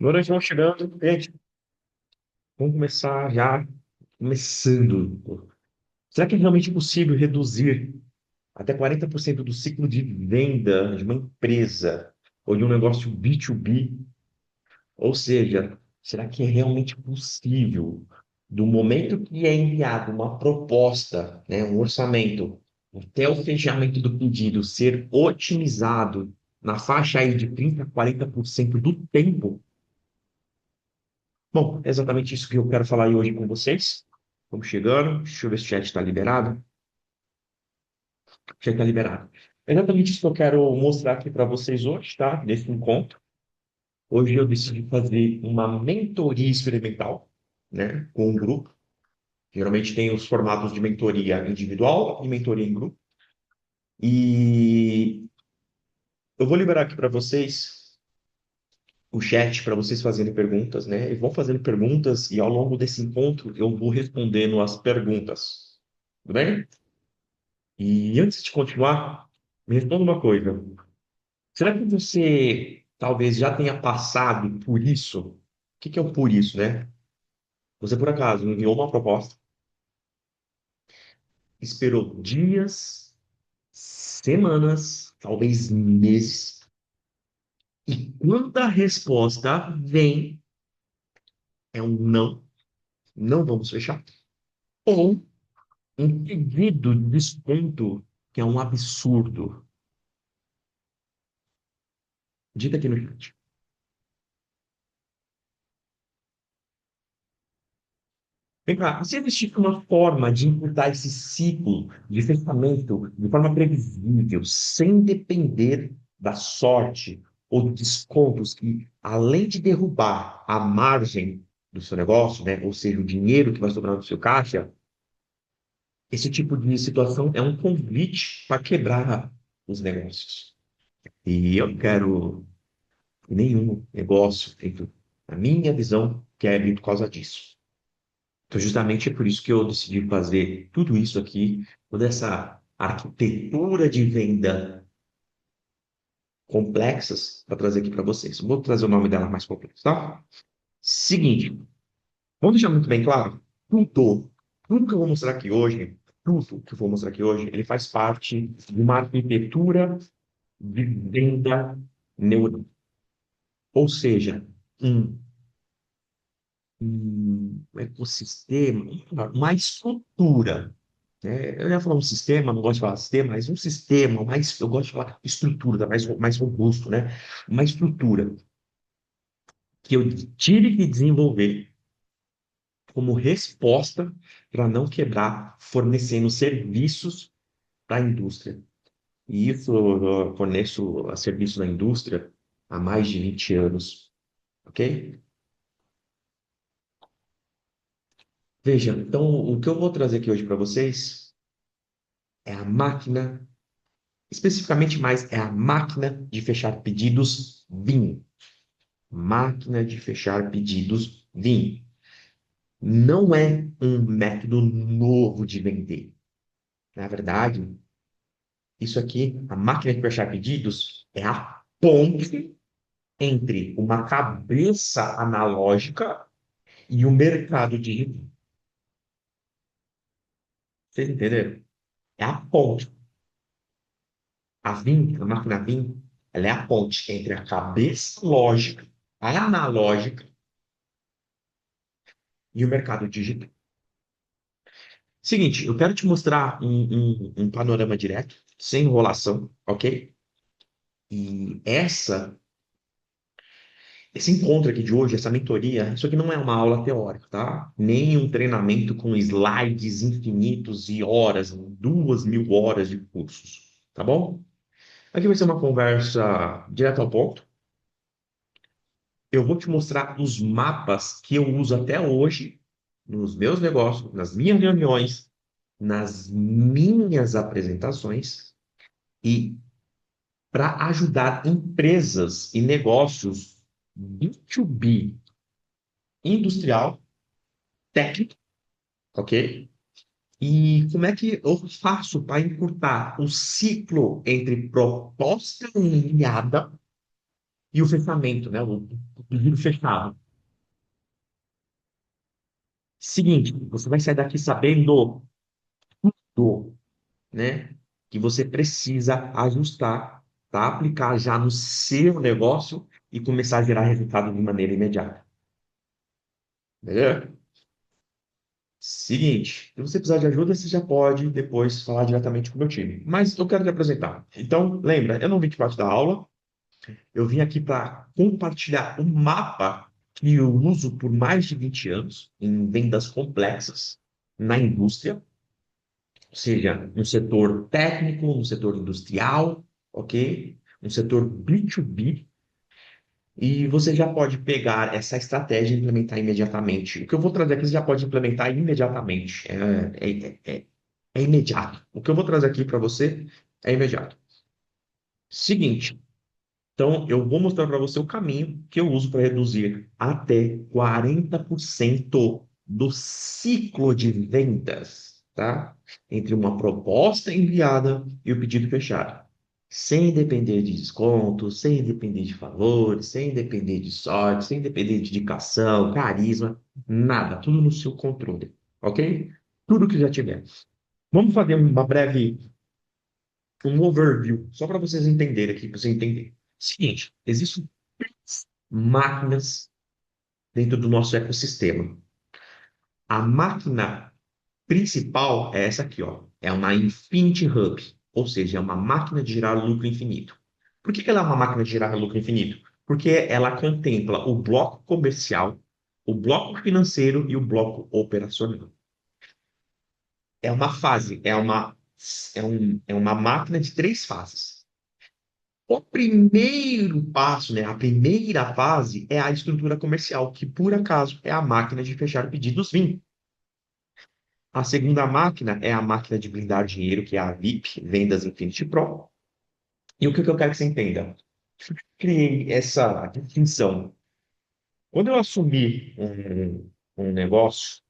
Boa noite, vamos chegando. Gente, vamos começar já, começando. Será que é realmente possível reduzir até 40% do ciclo de venda de uma empresa ou de um negócio B2B? Ou seja, será que é realmente possível, do momento que é enviado uma proposta, né, um orçamento, até o fechamento do pedido ser otimizado na faixa aí de 30 a 40% do tempo? Bom, é exatamente isso que eu quero falar aí hoje com vocês. Vamos chegando. Deixa eu ver se o chat está liberado. Já está liberado. É exatamente isso que eu quero mostrar aqui para vocês hoje, tá? Nesse encontro. Hoje eu decidi fazer uma mentoria experimental, né? Com um grupo. Geralmente tem os formatos de mentoria individual e mentoria em grupo. E eu vou liberar aqui para vocês o chat para vocês fazerem perguntas, né? E vão fazendo perguntas e ao longo desse encontro eu vou respondendo as perguntas. Tudo bem? E antes de continuar, me responda uma coisa. Será que você talvez já tenha passado por isso? O que que é o por isso, né? Você, por acaso, enviou uma proposta, esperou dias, semanas, talvez meses, e quando a resposta vem, é um não, não vamos fechar, ou um pedido de desconto que é um absurdo. Diga aqui no chat. Vem cá, se existisse uma forma de encurtar esse ciclo de fechamento de forma previsível, sem depender da sorte ou de descontos que, além de derrubar a margem do seu negócio, né, ou seja, o dinheiro que vai sobrar no seu caixa, esse tipo de situação é um convite para quebrar os negócios. E eu quero que nenhum negócio feito, na minha visão, quebre por causa disso. Então, justamente é por isso que eu decidi fazer tudo isso aqui, toda essa arquitetura de venda complexas, para trazer aqui para vocês. Vou trazer o nome dela mais complexo, tá? Seguinte, vamos deixar muito bem claro, tudo que eu vou mostrar aqui hoje, tudo que eu vou mostrar aqui hoje, ele faz parte de uma arquitetura de venda neurônica. Ou seja, um, um ecossistema, uma estrutura, né? Eu ia falar um sistema, não gosto de falar sistema, mas um sistema, mais, eu gosto de falar estrutura, tá? Mais robusto, né? Uma estrutura que eu tive que desenvolver como resposta para não quebrar, fornecendo serviços para a indústria. E isso eu forneço a serviços da indústria há mais de 20 anos, ok? Veja, então o que eu vou trazer aqui hoje para vocês é a máquina, especificamente mais, é a máquina de fechar pedidos BIM. Máquina de fechar pedidos BIM. Não é um método novo de vender. Na verdade, isso aqui, a máquina de fechar pedidos, é a ponte entre uma cabeça analógica e o mercado digital. Vocês entenderam? É a ponte. A VIM, a máquina VIM, ela é a ponte entre a cabeça lógica, analógica e o mercado digital. Seguinte, eu quero te mostrar um panorama direto, sem enrolação, ok? E esse encontro aqui de hoje, essa mentoria, isso aqui não é uma aula teórica, tá? Nem um treinamento com slides infinitos e horas, 2.000 horas de cursos, tá bom? Aqui vai ser uma conversa direto ao ponto. Eu vou te mostrar os mapas que eu uso até hoje nos meus negócios, nas minhas reuniões, nas minhas apresentações e para ajudar empresas e negócios B2B, industrial, técnico, ok? E como é que eu faço para encurtar o ciclo entre proposta enviada e o fechamento, né? O pedido fechado. Seguinte, você vai sair daqui sabendo tudo, né? Que você precisa ajustar para aplicar já no seu negócio e começar a gerar resultado de maneira imediata. Beleza? Seguinte, se você precisar de ajuda, você já pode depois falar diretamente com o meu time. Mas eu quero te apresentar. Então, lembra, eu não vim aqui para te dar aula, eu vim aqui para compartilhar um mapa que eu uso por mais de 20 anos em vendas complexas na indústria, seja no setor técnico, no setor industrial, ok? No setor B2B, e você já pode pegar essa estratégia e implementar imediatamente. O que eu vou trazer aqui você já pode implementar imediatamente. É imediato. O que eu vou trazer aqui para você é imediato. Seguinte, então eu vou mostrar para você o caminho que eu uso para reduzir até 40% do ciclo de vendas, tá? Entre uma proposta enviada e o pedido fechado. Sem depender de desconto, sem depender de valores, sem depender de sorte, sem depender de indicação, carisma, nada, tudo no seu controle, ok? Tudo que já tiver. Vamos fazer uma breve, um overview, só para vocês entenderem aqui, para você entender. Seguinte, existem três máquinas dentro do nosso ecossistema. A máquina principal é essa aqui, ó. É uma Infinity Hub, ou seja, é uma máquina de gerar lucro infinito. Por que ela é uma máquina de gerar lucro infinito? Porque ela contempla o bloco comercial, o bloco financeiro e o bloco operacional. É uma fase, é uma máquina de três fases. O primeiro passo, né, a primeira fase é a estrutura comercial, que por acaso é a máquina de fechar pedidos VIM. A segunda máquina é a máquina de blindar dinheiro, que é a VIP, Vendas Infinity Pro. E o que eu quero que você entenda? Eu criei essa distinção. Quando eu assumi um negócio,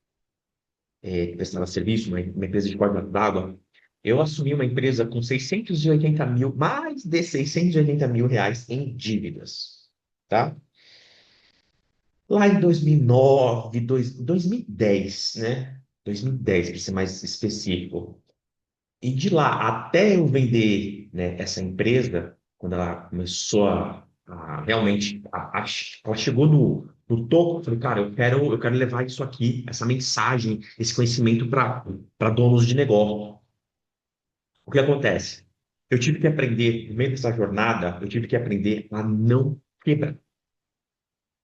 que prestava serviço, uma empresa de corda d'água, eu assumi uma empresa com 680 mil, mais de 680 mil reais em dívidas, tá? Lá em 2009, 2010, né? 2010, para ser mais específico. E de lá até eu vender, né, essa empresa, quando ela começou a realmente, ela chegou no topo, eu falei, cara, eu quero levar isso aqui, essa mensagem, esse conhecimento para donos de negócio. O que acontece? Eu tive que aprender, no meio dessa jornada, eu tive que aprender a não quebrar,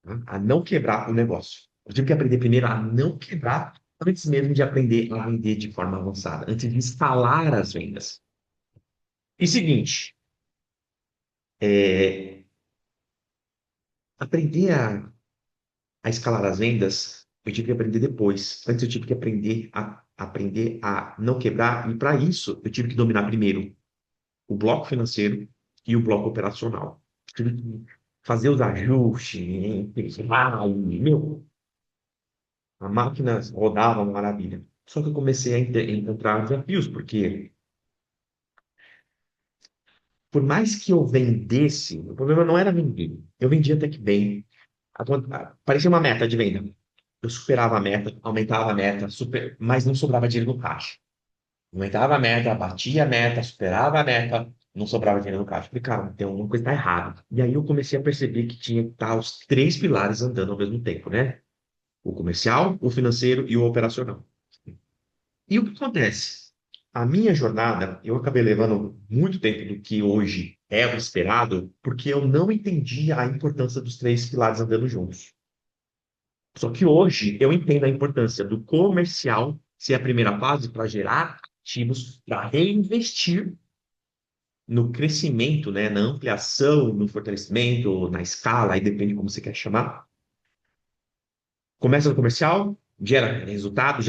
tá? A não quebrar o negócio. Eu tive que aprender primeiro a não quebrar, antes mesmo de aprender a vender de forma avançada, antes de instalar as vendas. E seguinte, é, aprender a escalar as vendas, eu tive que aprender depois. Antes eu tive que aprender a não quebrar, e para isso eu tive que dominar primeiro o bloco financeiro e o bloco operacional. Tive que fazer os ajustes, meu, a máquina rodava uma maravilha. Só que eu comecei a encontrar desafios, porque por mais que eu vendesse, o problema não era vender. Eu vendia até que bem. Parecia uma meta de venda. Eu superava a meta, aumentava a meta, mas não sobrava dinheiro no caixa. Aumentava a meta, batia a meta, superava a meta, não sobrava dinheiro no caixa. Falei, cara, tem alguma coisa que tá errada. E aí eu comecei a perceber que tinha que estar os três pilares andando ao mesmo tempo, né? O comercial, o financeiro e o operacional. E o que acontece? A minha jornada, eu acabei levando muito tempo do que hoje é o esperado, porque eu não entendia a importância dos três pilares andando juntos. Só que hoje eu entendo a importância do comercial ser a primeira fase para gerar ativos para reinvestir no crescimento, né, na ampliação, no fortalecimento, na escala, aí depende como você quer chamar. Começa no comercial, gera resultado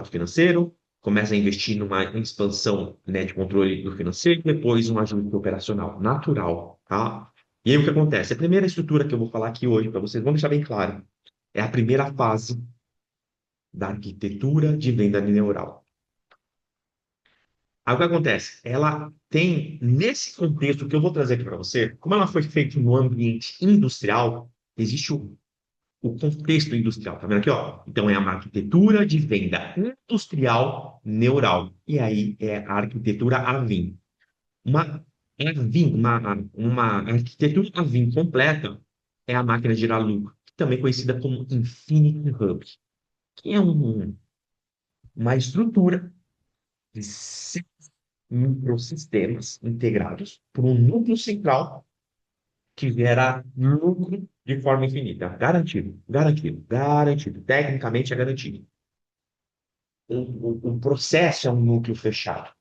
financeiro, começa a investir numa expansão, né, de controle do financeiro, depois um ajuste operacional natural, tá? E aí o que acontece? A primeira estrutura que eu vou falar aqui hoje para vocês, vamos deixar bem claro, é a primeira fase da arquitetura de venda neural. Aí o que acontece? Ela tem, nesse contexto que eu vou trazer aqui para você, como ela foi feita no ambiente industrial, existe o contexto industrial, tá vendo aqui, ó? Então é uma arquitetura de venda industrial neural. E aí é a arquitetura AVIM. Uma AVIM, uma arquitetura AVIM completa é a máquina de gerar lucro, também conhecida como Infinity Hub, que é uma estrutura de microsistemas integrados por um núcleo central que gera lucro de forma infinita. Garantido, garantido, garantido. Tecnicamente é garantido. O processo é um núcleo fechado,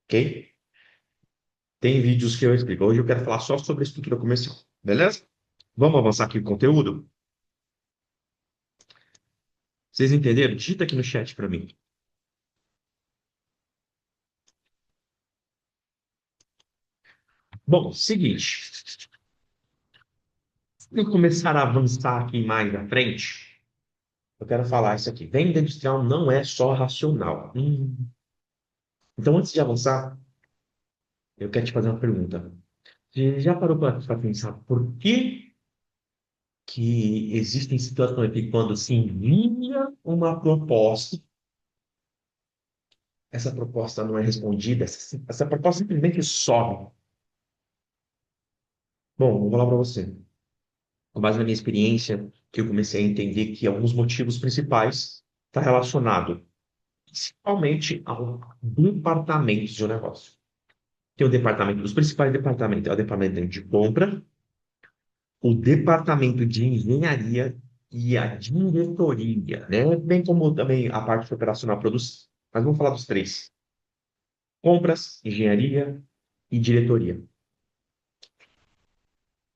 ok? Tem vídeos que eu explico. Hoje eu quero falar só sobre a estrutura comercial, beleza? Vamos avançar aqui no conteúdo? Vocês entenderam? Digita aqui no chat para mim. Bom, seguinte. Se eu começar a avançar aqui mais à frente, eu quero falar isso aqui. Venda industrial não é só racional. Então, antes de avançar, eu quero te fazer uma pergunta. Você já parou para pensar por que existem situações que quando se envia uma proposta, essa proposta não é respondida, essa proposta simplesmente some? Bom, vou falar para você. Com base na minha experiência, que eu comecei a entender que alguns motivos principais estão relacionados principalmente ao departamento de um negócio. Tem o departamento, os principais departamentos, é o departamento de compra, o departamento de engenharia e a diretoria, né? Bem como também a parte operacional produção. Mas vamos falar dos três: compras, engenharia e diretoria.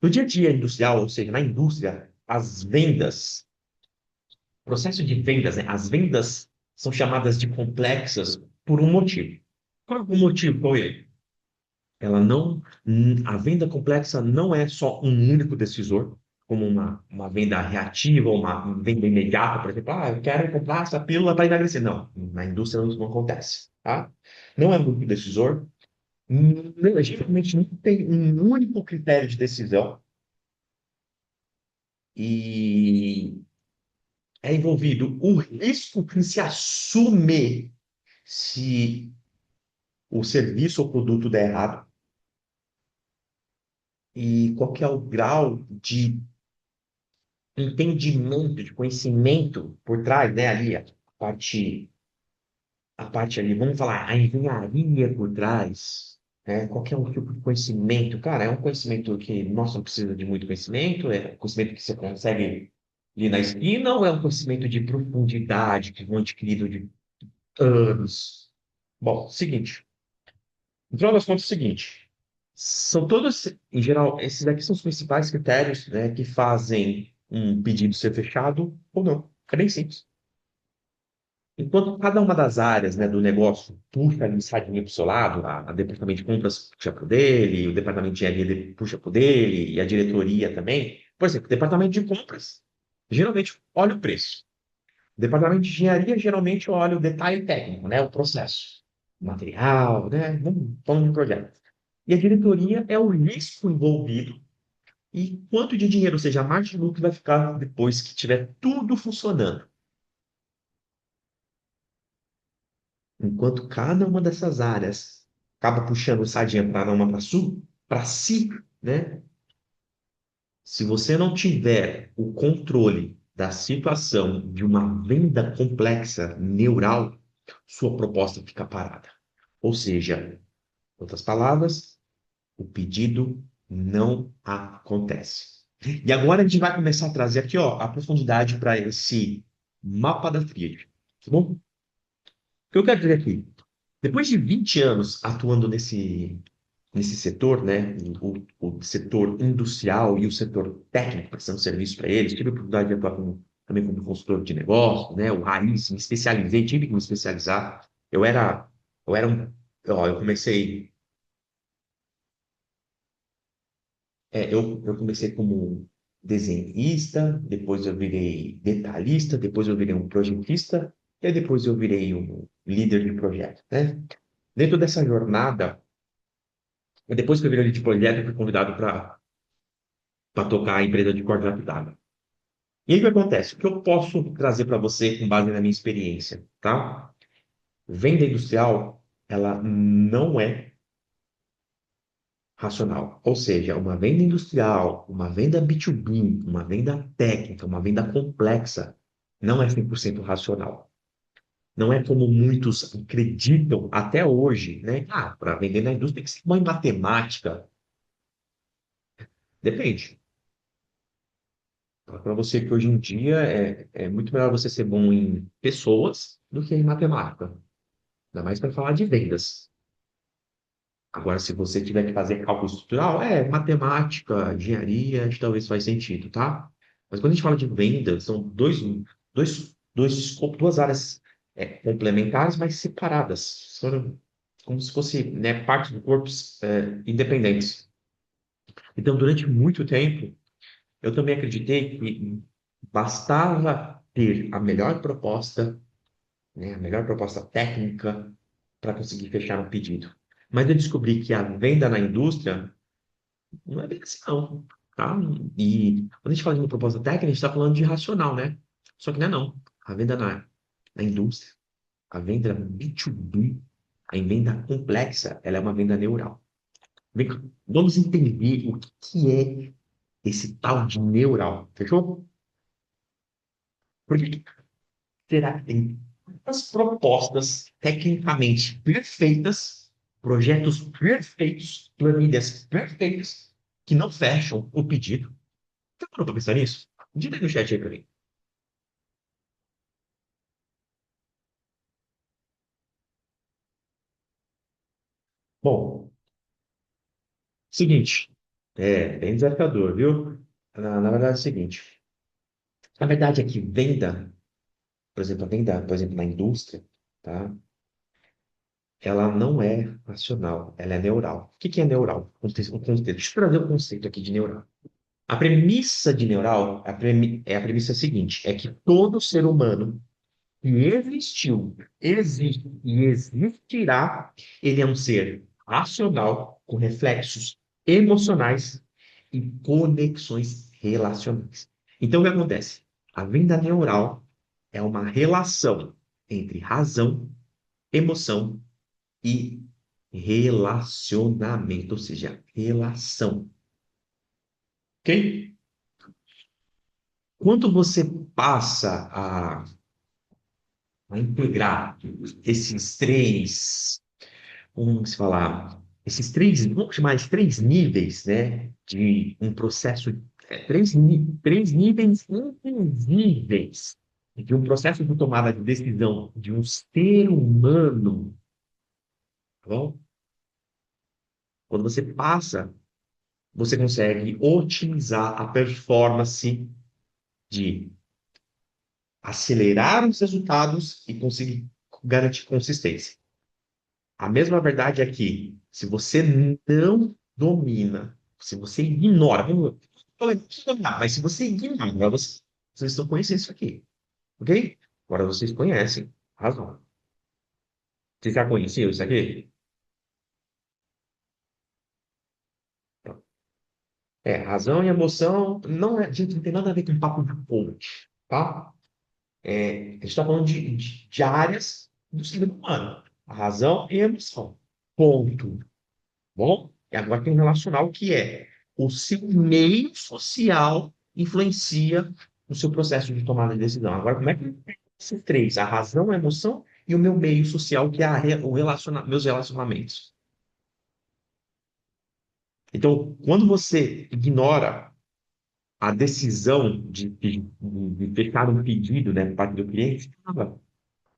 No dia a dia industrial, ou seja, na indústria, as vendas, o processo de vendas, né? As vendas são chamadas de complexas por um motivo. Qual é o motivo? Qual é? Ela não, a venda complexa não é só um único decisor, como uma venda reativa, ou uma venda imediata, por exemplo, eu quero comprar essa pílula para emagrecer. Não, na indústria isso não acontece, tá? Não é um único decisor, geralmente não tem um único critério de decisão e é envolvido o risco que se assume se o serviço ou produto der errado e qual que é o grau de entendimento, de conhecimento por trás, né, ali, a parte ali, vamos falar, a engenharia por trás, né, qual que é o tipo de conhecimento? Cara, é um conhecimento que, nossa, não precisa de muito conhecimento, é um conhecimento que você consegue ali na esquina, ou é um conhecimento de profundidade que vão adquirido de anos? Bom, seguinte, no final das contas, é o seguinte, são todos, em geral, esses aqui são os principais critérios, né, que fazem um pedido ser fechado ou não. É bem simples. Enquanto cada uma das áreas, né, do negócio puxa ali sardinha para o seu lado, a departamento de compras puxa para o dele, o departamento de engenharia puxa para o dele, e a diretoria também. Por exemplo, o departamento de compras geralmente olha o preço. O departamento de engenharia geralmente olha o detalhe técnico, né, o processo, o material, né, vamos de um projeto. E a diretoria é o risco envolvido e quanto de dinheiro, ou seja, a margem de lucro vai ficar depois que tiver tudo funcionando. Enquanto cada uma dessas áreas acaba puxando sardinha para uma para si, né? Se você não tiver o controle da situação de uma venda complexa neural, sua proposta fica parada. Ou seja, em outras palavras, o pedido não acontece. E agora a gente vai começar a trazer aqui, ó, a profundidade para esse mapa da tríade, tá bom? O que eu quero dizer aqui? Depois de 20 anos atuando nesse setor, né, o setor industrial e o setor técnico, prestando serviço para eles, tive a oportunidade de atuar também como consultor de negócio, né, o raiz, me especializei, tive que me especializar. Eu era ó, eu comecei, eu comecei como desenhista, depois eu virei detalhista, depois eu virei um projetista, e depois eu virei um líder de projeto, né? Dentro dessa jornada, depois que eu virei de projeto, eu fui convidado para tocar a empresa de corte d'água. E aí o que acontece? O que eu posso trazer para você com base na minha experiência, tá? Venda industrial, ela não é racional. Ou seja, uma venda industrial, uma venda B2B, uma venda técnica, uma venda complexa, não é 100% racional. Não é como muitos acreditam até hoje, né? Ah, para vender na indústria tem que ser bom em matemática. Depende. Para você que hoje em dia é muito melhor você ser bom em pessoas do que em matemática. Ainda mais para falar de vendas. Agora, se você tiver que fazer cálculo estrutural, matemática, engenharia, acho que talvez faz sentido, tá? Mas quando a gente fala de vendas, são duas áreas complementares, mas separadas. São como se fosse, né, partes do corpo independentes. Então, durante muito tempo, eu também acreditei que bastava ter a melhor proposta, né, a melhor proposta técnica para conseguir fechar um pedido. Mas eu descobri que a venda na indústria não é bem assim, não, tá? E quando a gente fala de uma proposta técnica, a gente está falando de racional, né? Só que não é não. A venda na indústria, a venda B2B, a venda complexa, ela é uma venda neural. Vem cá, vamos entender o que é esse tal de neural, fechou? Porque será que tem tantas propostas tecnicamente perfeitas, projetos perfeitos, planilhas perfeitas, que não fecham o pedido? Você parou pra pensar nisso? Diga aí no chat aí pra mim. Bom, seguinte, bem desafiador, viu? Na verdade é o seguinte, a verdade é que venda, por exemplo, a venda, por exemplo, na indústria, tá? Ela não é racional, ela é neural. O que que é neural? Deixa eu trazer o conceito aqui de neural. A premissa de neural, é a premissa seguinte, é que todo ser humano que existiu, existe e existirá, ele é um ser racional, com reflexos emocionais e conexões relacionais. Então, o que acontece? A venda neural é uma relação entre razão, emoção e relacionamento, ou seja, relação. Ok? Quando você passa a integrar esses três, como se falar, esses três, vamos chamar de três níveis, né, de um processo, três níveis invisíveis de um processo de tomada de decisão de um ser humano, tá bom? Quando você passa, você consegue otimizar a performance de acelerar os resultados e conseguir garantir consistência. A mesma verdade é que, se você não domina, se você ignora, mas se você ignora, vocês estão conhecendo isso aqui, ok? Agora vocês conhecem a razão. Vocês já conheciam isso aqui? Razão e emoção gente, não tem nada a ver com papo de coach, tá? A gente está falando de áreas do ser humano. A razão e a emoção. Ponto. Bom, e agora tem um relacional que é o seu meio social influencia no seu processo de tomada de decisão. Agora, como é que esses três, a razão, a emoção e o meu meio social, que é meus relacionamentos. Então, quando você ignora a decisão de fechar um pedido, né, por parte do cliente,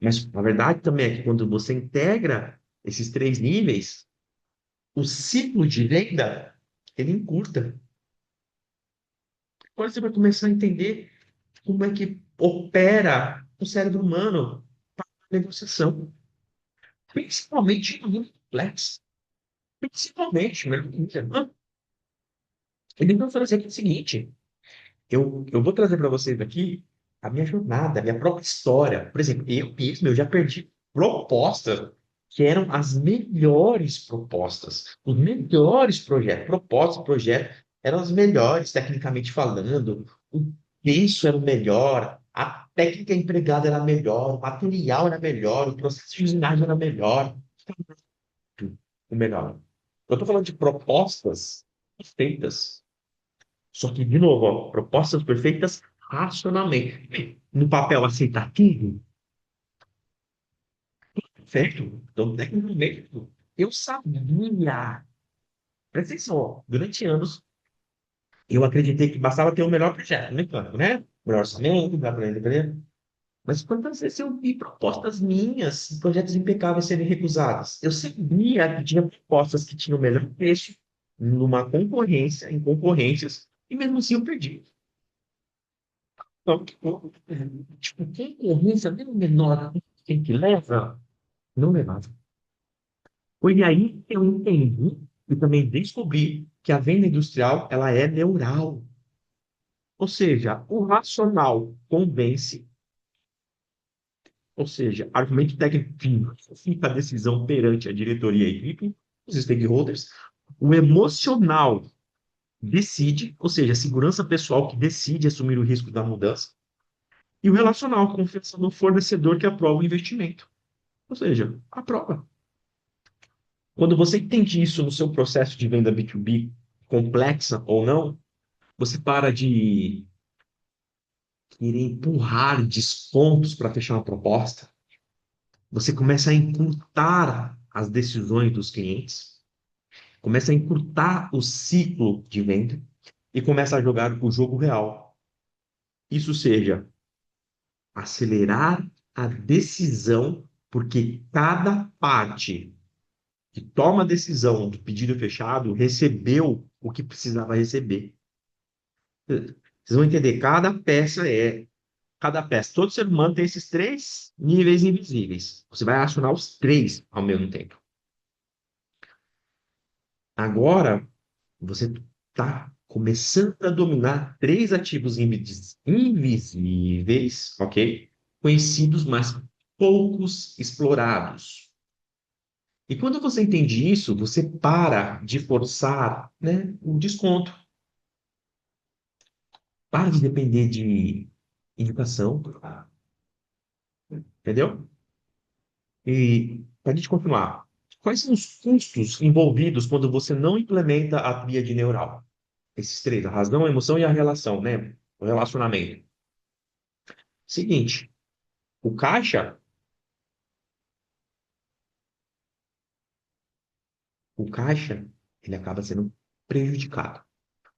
mas a verdade também é que quando você integra esses três níveis, o ciclo de venda, ele encurta. Agora você vai começar a entender como é que opera o cérebro humano para a negociação, principalmente no mundo complexo. Principalmente, meu amigo. Ele vai fazer aqui o seguinte: eu vou trazer para vocês aqui a minha jornada, a minha própria história. Por exemplo, eu mesmo eu já perdi propostas. que eram as melhores propostas, os melhores projetos, propostas de projeto eram as melhores, tecnicamente falando, o preço era o melhor, a técnica empregada era melhor, o material era melhor, o processo de usinagem era melhor, tudo o melhor. Eu estou falando de propostas perfeitas, só que, de novo, ó, propostas perfeitas racionalmente. No papel aceitar tudo, perfeito. Então, tecnicamente, eu sabia. Presta atenção, ó, durante anos, eu acreditei que bastava ter o melhor projeto, no entanto, né? O melhor orçamento, blá, blá, blá, blá. Mas quantas vezes eu vi propostas minhas, projetos impecáveis serem recusados? Eu sabia que tinha propostas que tinham o melhor preço numa concorrência, em concorrências, e mesmo assim eu perdi. Então, tipo, concorrência mesmo menor, quem que leva, não levava. Foi aí que eu entendi e também descobri que a venda industrial ela é neural. Ou seja, o racional convence, ou seja, argumento técnico fica a decisão perante a diretoria e a equipe, os stakeholders. O emocional decide, ou seja, a segurança pessoal que decide assumir o risco da mudança. E o relacional, confiança no fornecedor que aprova o investimento. Ou seja, aprova. Quando você entende isso no seu processo de venda B2B, complexa ou não, você para de querer empurrar descontos para fechar uma proposta. Você começa a encurtar as decisões dos clientes, começa a encurtar o ciclo de venda e começa a jogar o jogo real. Isso seja, acelerar a decisão, porque cada parte que toma a decisão do pedido fechado recebeu o que precisava receber. Vocês vão entender, cada peça, todo ser humano tem esses três níveis invisíveis. Você vai acionar os três ao mesmo tempo. Agora, você está começando a dominar três ativos invisíveis, ok? Conhecidos, mas poucos explorados. E quando você entende isso, você para de forçar, né, o desconto. Para de depender de indicação, entendeu? E para a gente continuar, quais são os custos envolvidos quando você não implementa a tríade neural? Esses três, a razão, a emoção e a relação, né? O relacionamento. Seguinte, o caixa, o caixa, ele acaba sendo prejudicado.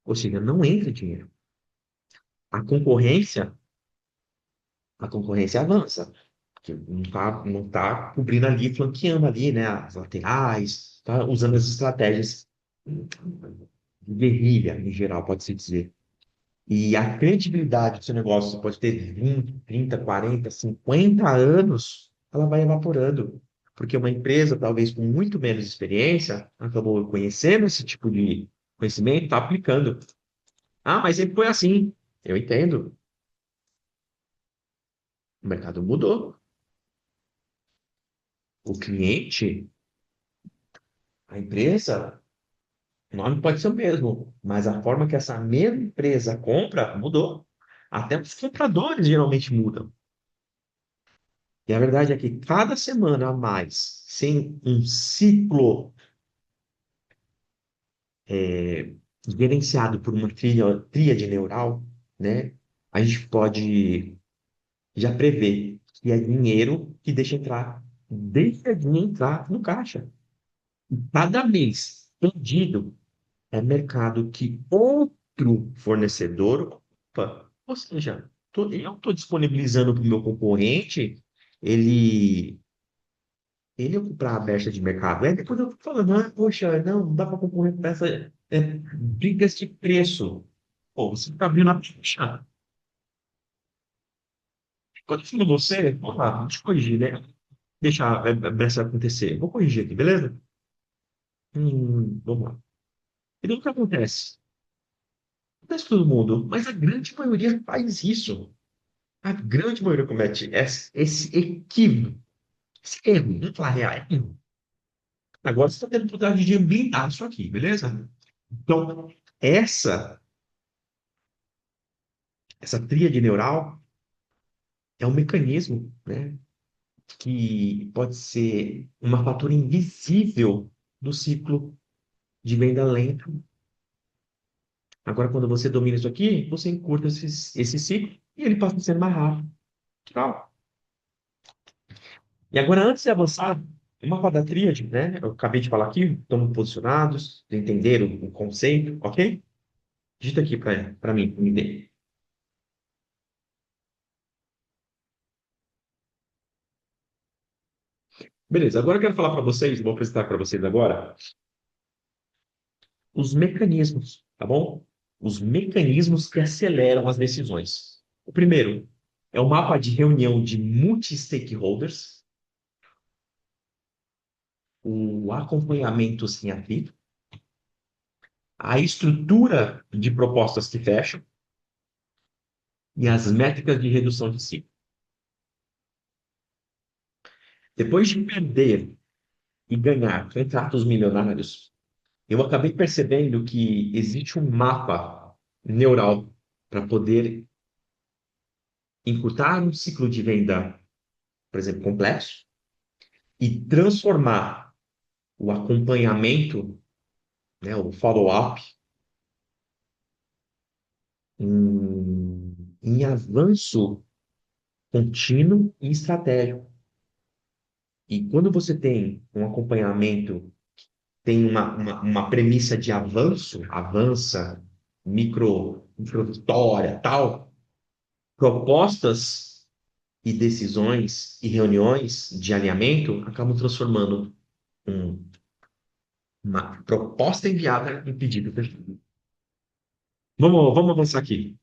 Ou seja, não entra dinheiro. A concorrência, a concorrência avança, porque não tá cobrindo ali, flanqueando ali, né? As laterais, tá usando as estratégias de guerrilha, em geral, pode-se dizer. E a credibilidade do seu negócio pode ter 20, 30, 40, 50 anos, ela vai evaporando. Porque uma empresa, talvez com muito menos experiência, acabou conhecendo esse tipo de conhecimento, está aplicando. Ah, mas sempre foi assim. Eu entendo. O mercado mudou. O cliente, a empresa, o nome pode ser o mesmo, mas a forma que essa mesma empresa compra mudou. Até os compradores geralmente mudam. E a verdade é que cada semana a mais, sem um ciclo gerenciado por uma tríade neural, né, a gente pode já prever que é dinheiro que deixa entrar no caixa. E cada mês vendido é mercado que outro fornecedor ocupa. Ou seja, eu estou disponibilizando para o meu concorrente ele ocupar a brecha de mercado. É, depois eu fico falando, ah, poxa, não dá para concorrer com essa brigas de preço. Pô, você está abrindo a brecha. Quando eu falo você, vamos lá, deixa eu corrigir, né? Deixa a brecha acontecer. Vou corrigir aqui, beleza? Vamos lá. E daí o que acontece? Acontece com todo mundo, mas a grande maioria faz isso. A grande maioria comete esse equívoco, esse erro, vamos falar real, é erro. Agora você está tendo oportunidade de ambientar isso aqui, beleza? Então, essa, essa tríade neural é um mecanismo, né, que pode ser uma fatura invisível do ciclo de venda lenta. Agora, quando você domina isso aqui, você encurta esse ciclo e ele passa a ser mais rápido. Tá? E agora, antes de avançar, o mapa da tríade, né? Eu acabei de falar aqui, estamos posicionados, entenderam o conceito, ok? Digita aqui para mim, entender. Beleza, agora eu quero falar para vocês, vou apresentar para vocês agora os mecanismos, tá bom? Os mecanismos que aceleram as decisões. O primeiro é o mapa de reunião de multi-stakeholders, o acompanhamento sem atrito, a estrutura de propostas que fecham e as métricas de redução de ciclo. Depois de perder e ganhar contratos milionários, eu acabei percebendo que existe um mapa neural para poder encurtar um ciclo de venda, por exemplo, complexo, e transformar o acompanhamento, né, o follow-up, em avanço contínuo e estratégico. E quando você tem um acompanhamento, tem uma premissa de avanço, avança, micro vitória, tal, propostas e decisões e reuniões de alinhamento acabam transformando um- uma proposta enviada em pedido fechado. Vamos avançar aqui.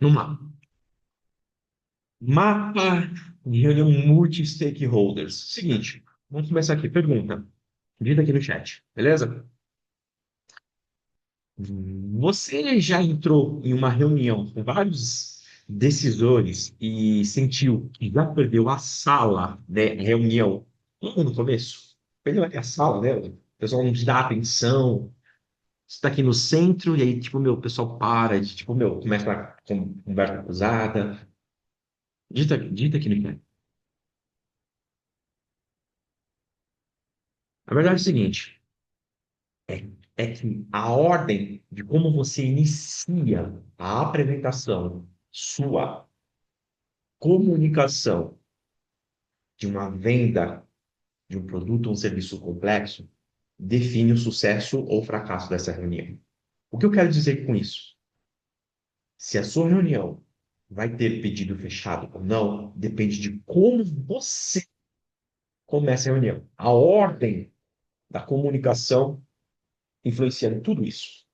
Numa mapa de reunião multi-stakeholders. Seguinte, vamos começar aqui. Pergunta. Digita aqui no chat, beleza? Você já entrou em uma reunião com vários decisores e sentiu que já perdeu a sala de reunião logo no começo? Perdeu até a sala, né? O pessoal não te dá atenção. Você está aqui no centro e aí, tipo, meu, o pessoal para, de, tipo, meu, começa a conversa cruzada. Digita aqui no chat. A verdade é o seguinte, é que a ordem de como você inicia a apresentação sua comunicação de uma venda de um produto ou um serviço complexo define o sucesso ou fracasso dessa reunião. O que eu quero dizer com isso? Se a sua reunião vai ter pedido fechado ou não, depende de como você começa a reunião. A ordem da comunicação influencia em tudo isso.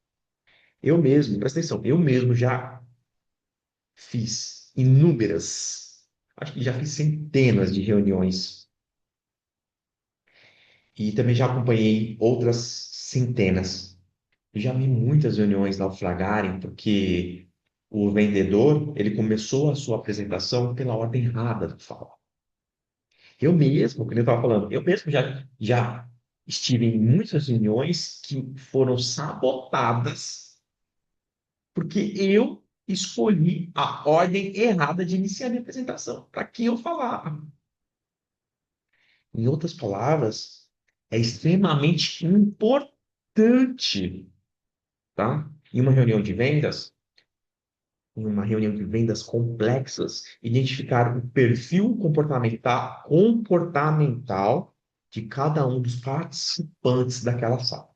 Eu mesmo, presta atenção, eu mesmo já fiz inúmeras, acho que já fiz centenas de reuniões e também já acompanhei outras centenas. Já vi muitas reuniões naufragarem porque o vendedor, ele começou a sua apresentação pela ordem errada do fala. Eu mesmo, como eu estava falando, eu mesmo já estive em muitas reuniões que foram sabotadas porque eu escolhi a ordem errada de iniciar a minha apresentação, para quem eu falava. Em outras palavras, é extremamente importante, tá? Em uma reunião de vendas, em uma reunião de vendas complexas, identificar o perfil comportamental de cada um dos participantes daquela sala.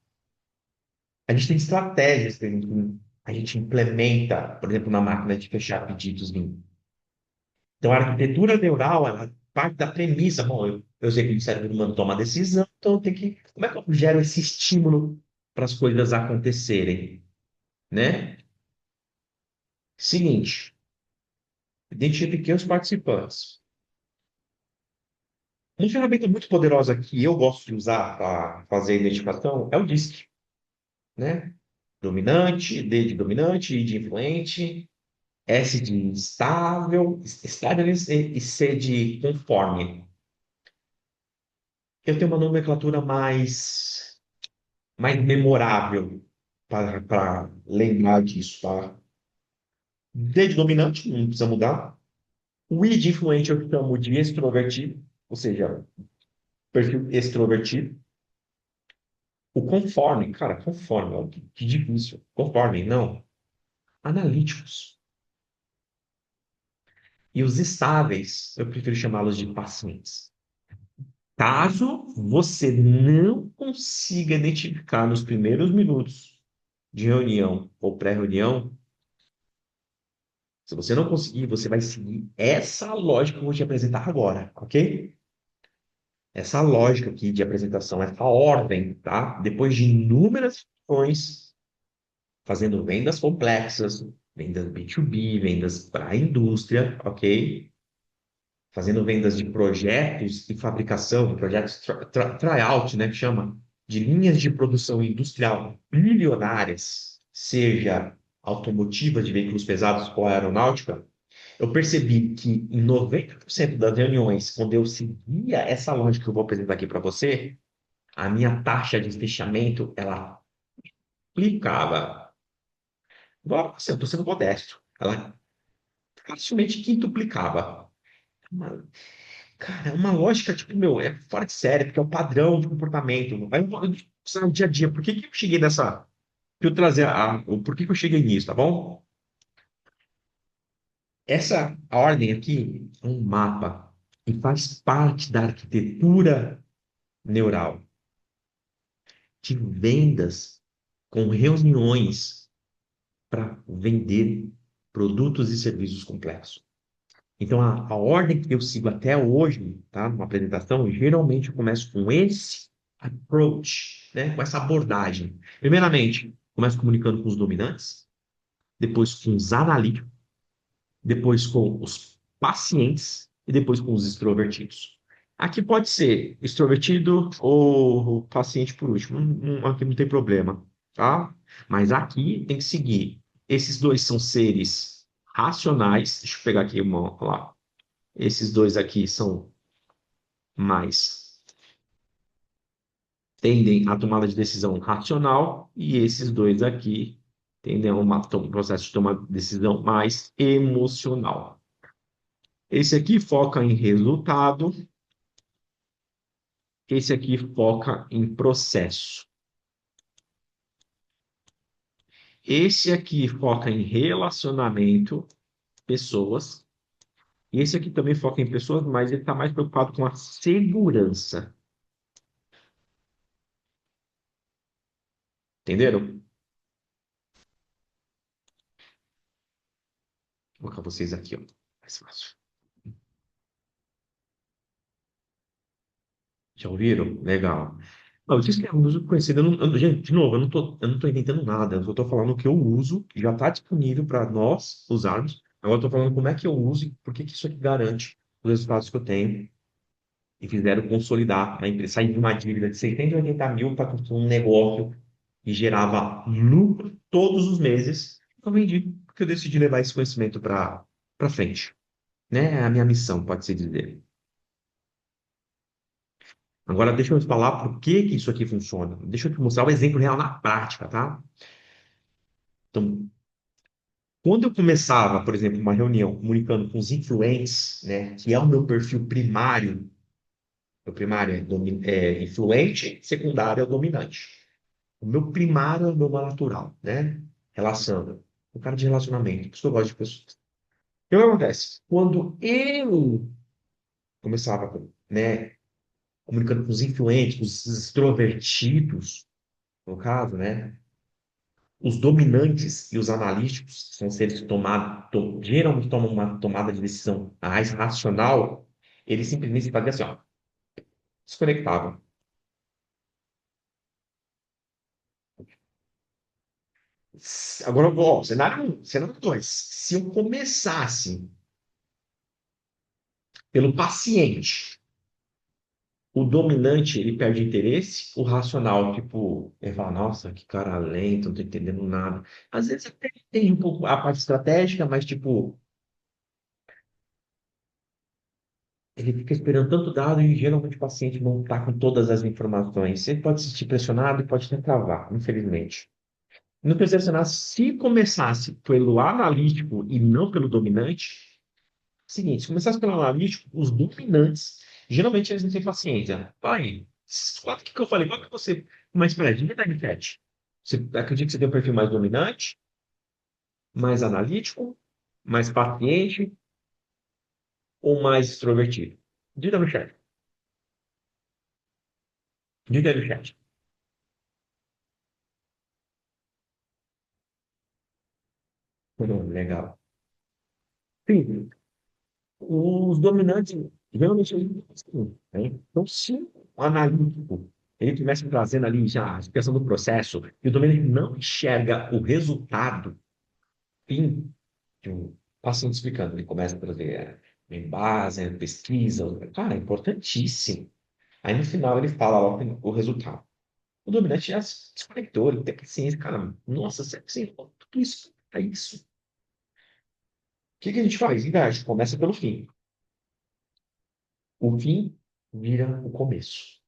A gente tem estratégias que a gente implementa, por exemplo, na máquina de fechar pedidos. Então, a arquitetura neural, ela parte da premissa, bom, eu sei que o cérebro humano toma decisão, então eu tenho que, como é que eu gero esse estímulo para as coisas acontecerem, né? Seguinte, identifiquei os participantes. Uma ferramenta muito poderosa que eu gosto de usar para fazer a identificação é o DISC, né? Dominante, D de dominante, I de influente, S de estável, estável e C de conforme. Eu tenho uma nomenclatura mais memorável para lembrar disso, tá? D de dominante, não precisa mudar. O I de influente eu chamo de extrovertido, ou seja, perfil extrovertido. O conforme, cara, conforme, ó, que difícil. Conforme, não. Analíticos. E os estáveis, eu prefiro chamá-los de pacientes. Caso você não consiga identificar nos primeiros minutos de reunião ou pré-reunião, se você não conseguir, você vai seguir essa lógica que eu vou te apresentar agora, ok? Essa lógica aqui de apresentação, essa ordem, tá? Depois de inúmeras ações, fazendo vendas complexas, vendas B2B, vendas para a indústria, ok? Fazendo vendas de projetos e fabricação, projetos tryout, né, que chama, de linhas de produção industrial bilionárias, seja automotiva de veículos pesados ou aeronáutica, eu percebi que em 90% das reuniões, quando eu seguia essa lógica que eu vou apresentar aqui para você, a minha taxa de fechamento, ela aplicava. Agora, assim, eu estou sendo modesto. Ela facilmente quintuplicava. Cara, é uma lógica, tipo, meu, é fora de série, porque é o padrão de comportamento. Aí eu vou pensar no dia a dia, por que que eu cheguei nessa. Deixa eu trazer por que que eu cheguei nisso, tá bom? Essa ordem aqui é um mapa e faz parte da arquitetura neural de vendas com reuniões para vender produtos e serviços complexos. Então, a ordem que eu sigo até hoje, tá, numa apresentação, geralmente eu começo com esse approach, né, com essa abordagem. Primeiramente, começo comunicando com os dominantes, depois com os analíticos, depois com os pacientes e depois com os extrovertidos. Aqui pode ser extrovertido ou paciente por último, aqui não tem problema, tá? Mas aqui tem que seguir. Esses dois são seres racionais. Deixa eu pegar aqui uma, lá. Esses dois aqui são mais tendem à tomada de decisão racional e esses dois aqui tendem a um processo de tomar de decisão mais emocional. Esse aqui foca em resultado, esse aqui foca em processo. Esse aqui foca em relacionamento, pessoas. E esse aqui também foca em pessoas, mas ele está mais preocupado com a segurança. Entenderam? Vou colocar vocês aqui, ó. Mais fácil. Já ouviram? Legal. Não, isso que é um uso conhecido. Gente, de novo, eu não tô inventando nada. Eu só estou falando o que eu uso, que já está disponível para nós usarmos. Agora eu estou falando como é que eu uso e por que que isso aqui garante os resultados que eu tenho e fizeram consolidar a empresa. Sair de uma dívida de 680 mil para construir um negócio que gerava lucro todos os meses. Eu vendi porque eu decidi levar esse conhecimento para frente. Né? É a minha missão, pode-se dizer. Agora, deixa eu te falar por que que isso aqui funciona. Deixa eu te mostrar o exemplo real na prática, tá? Então, quando eu começava, por exemplo, uma reunião comunicando com os influentes, né, que é o meu perfil primário, o primário é influente, secundário é o dominante. O meu primário é o meu natural, né? Relação. O cara de relacionamento, porque eu gosto de pessoas. E o que acontece? Quando eu começava, né, comunicando com os influentes, com os extrovertidos, no caso, né? Os dominantes e os analíticos, que são seres que geralmente tomam uma tomada de decisão mais racional, eles simplesmente fazem assim, ó, desconectavam. Agora, ó, cenário 2. Se eu começasse pelo paciente, O dominante, ele perde interesse, o racional, tipo, ele fala, nossa, que cara lento, não tô entendendo nada. Às vezes até tem um pouco a parte estratégica, mas, tipo, ele fica esperando tanto dado e geralmente o paciente não está com todas as informações. Ele pode se sentir pressionado e pode até travar, infelizmente. No terceiro cenário, se começasse pelo analítico e não pelo dominante, seguinte, se começasse pelo analítico, os dominantes, geralmente eles não têm paciência. Pai, esses quatro que eu falei, qual que você mais preza? Me dá enquete. Você acredita que você tem um perfil mais dominante, mais analítico, mais paciente ou mais extrovertido? Diga no chat. Diga aí no chat. Legal. Sim, os dominantes, geralmente, eles não gostam, né? Então, se o analítico ele tivesse trazendo ali já a explicação do processo, e o dominante não enxerga o resultado fim de um paciente explicando, ele começa a trazer em base, pesquisa, cara, é importantíssimo. Aí no final ele fala logo o resultado. O dominante já se desconectou, ele tem paciência, cara, nossa, tudo isso, é isso. O que que a gente faz? A gente começa pelo fim. O fim vira o começo.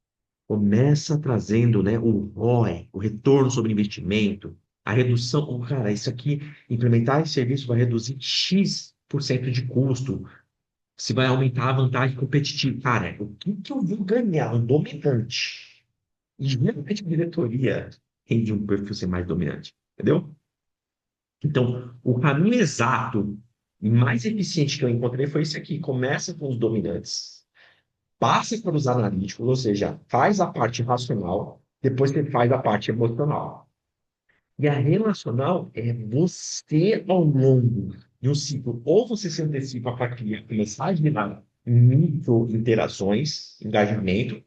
Começa trazendo, né, o ROI, o retorno sobre investimento, a redução. Cara, isso aqui, implementar esse serviço vai reduzir X% de custo, se vai aumentar a vantagem competitiva. Cara, o que que eu vou ganhar? Um dominante. E geralmente a diretoria tem de um perfil ser mais dominante, entendeu? Então, o caminho exato e mais eficiente que eu encontrei foi esse aqui. Começa com os dominantes, passa para os analíticos, ou seja, faz a parte racional, depois você faz a parte emocional. E a relacional é você ao longo de um ciclo, ou você se antecipa para criar, começar a gerar micro interações, engajamento,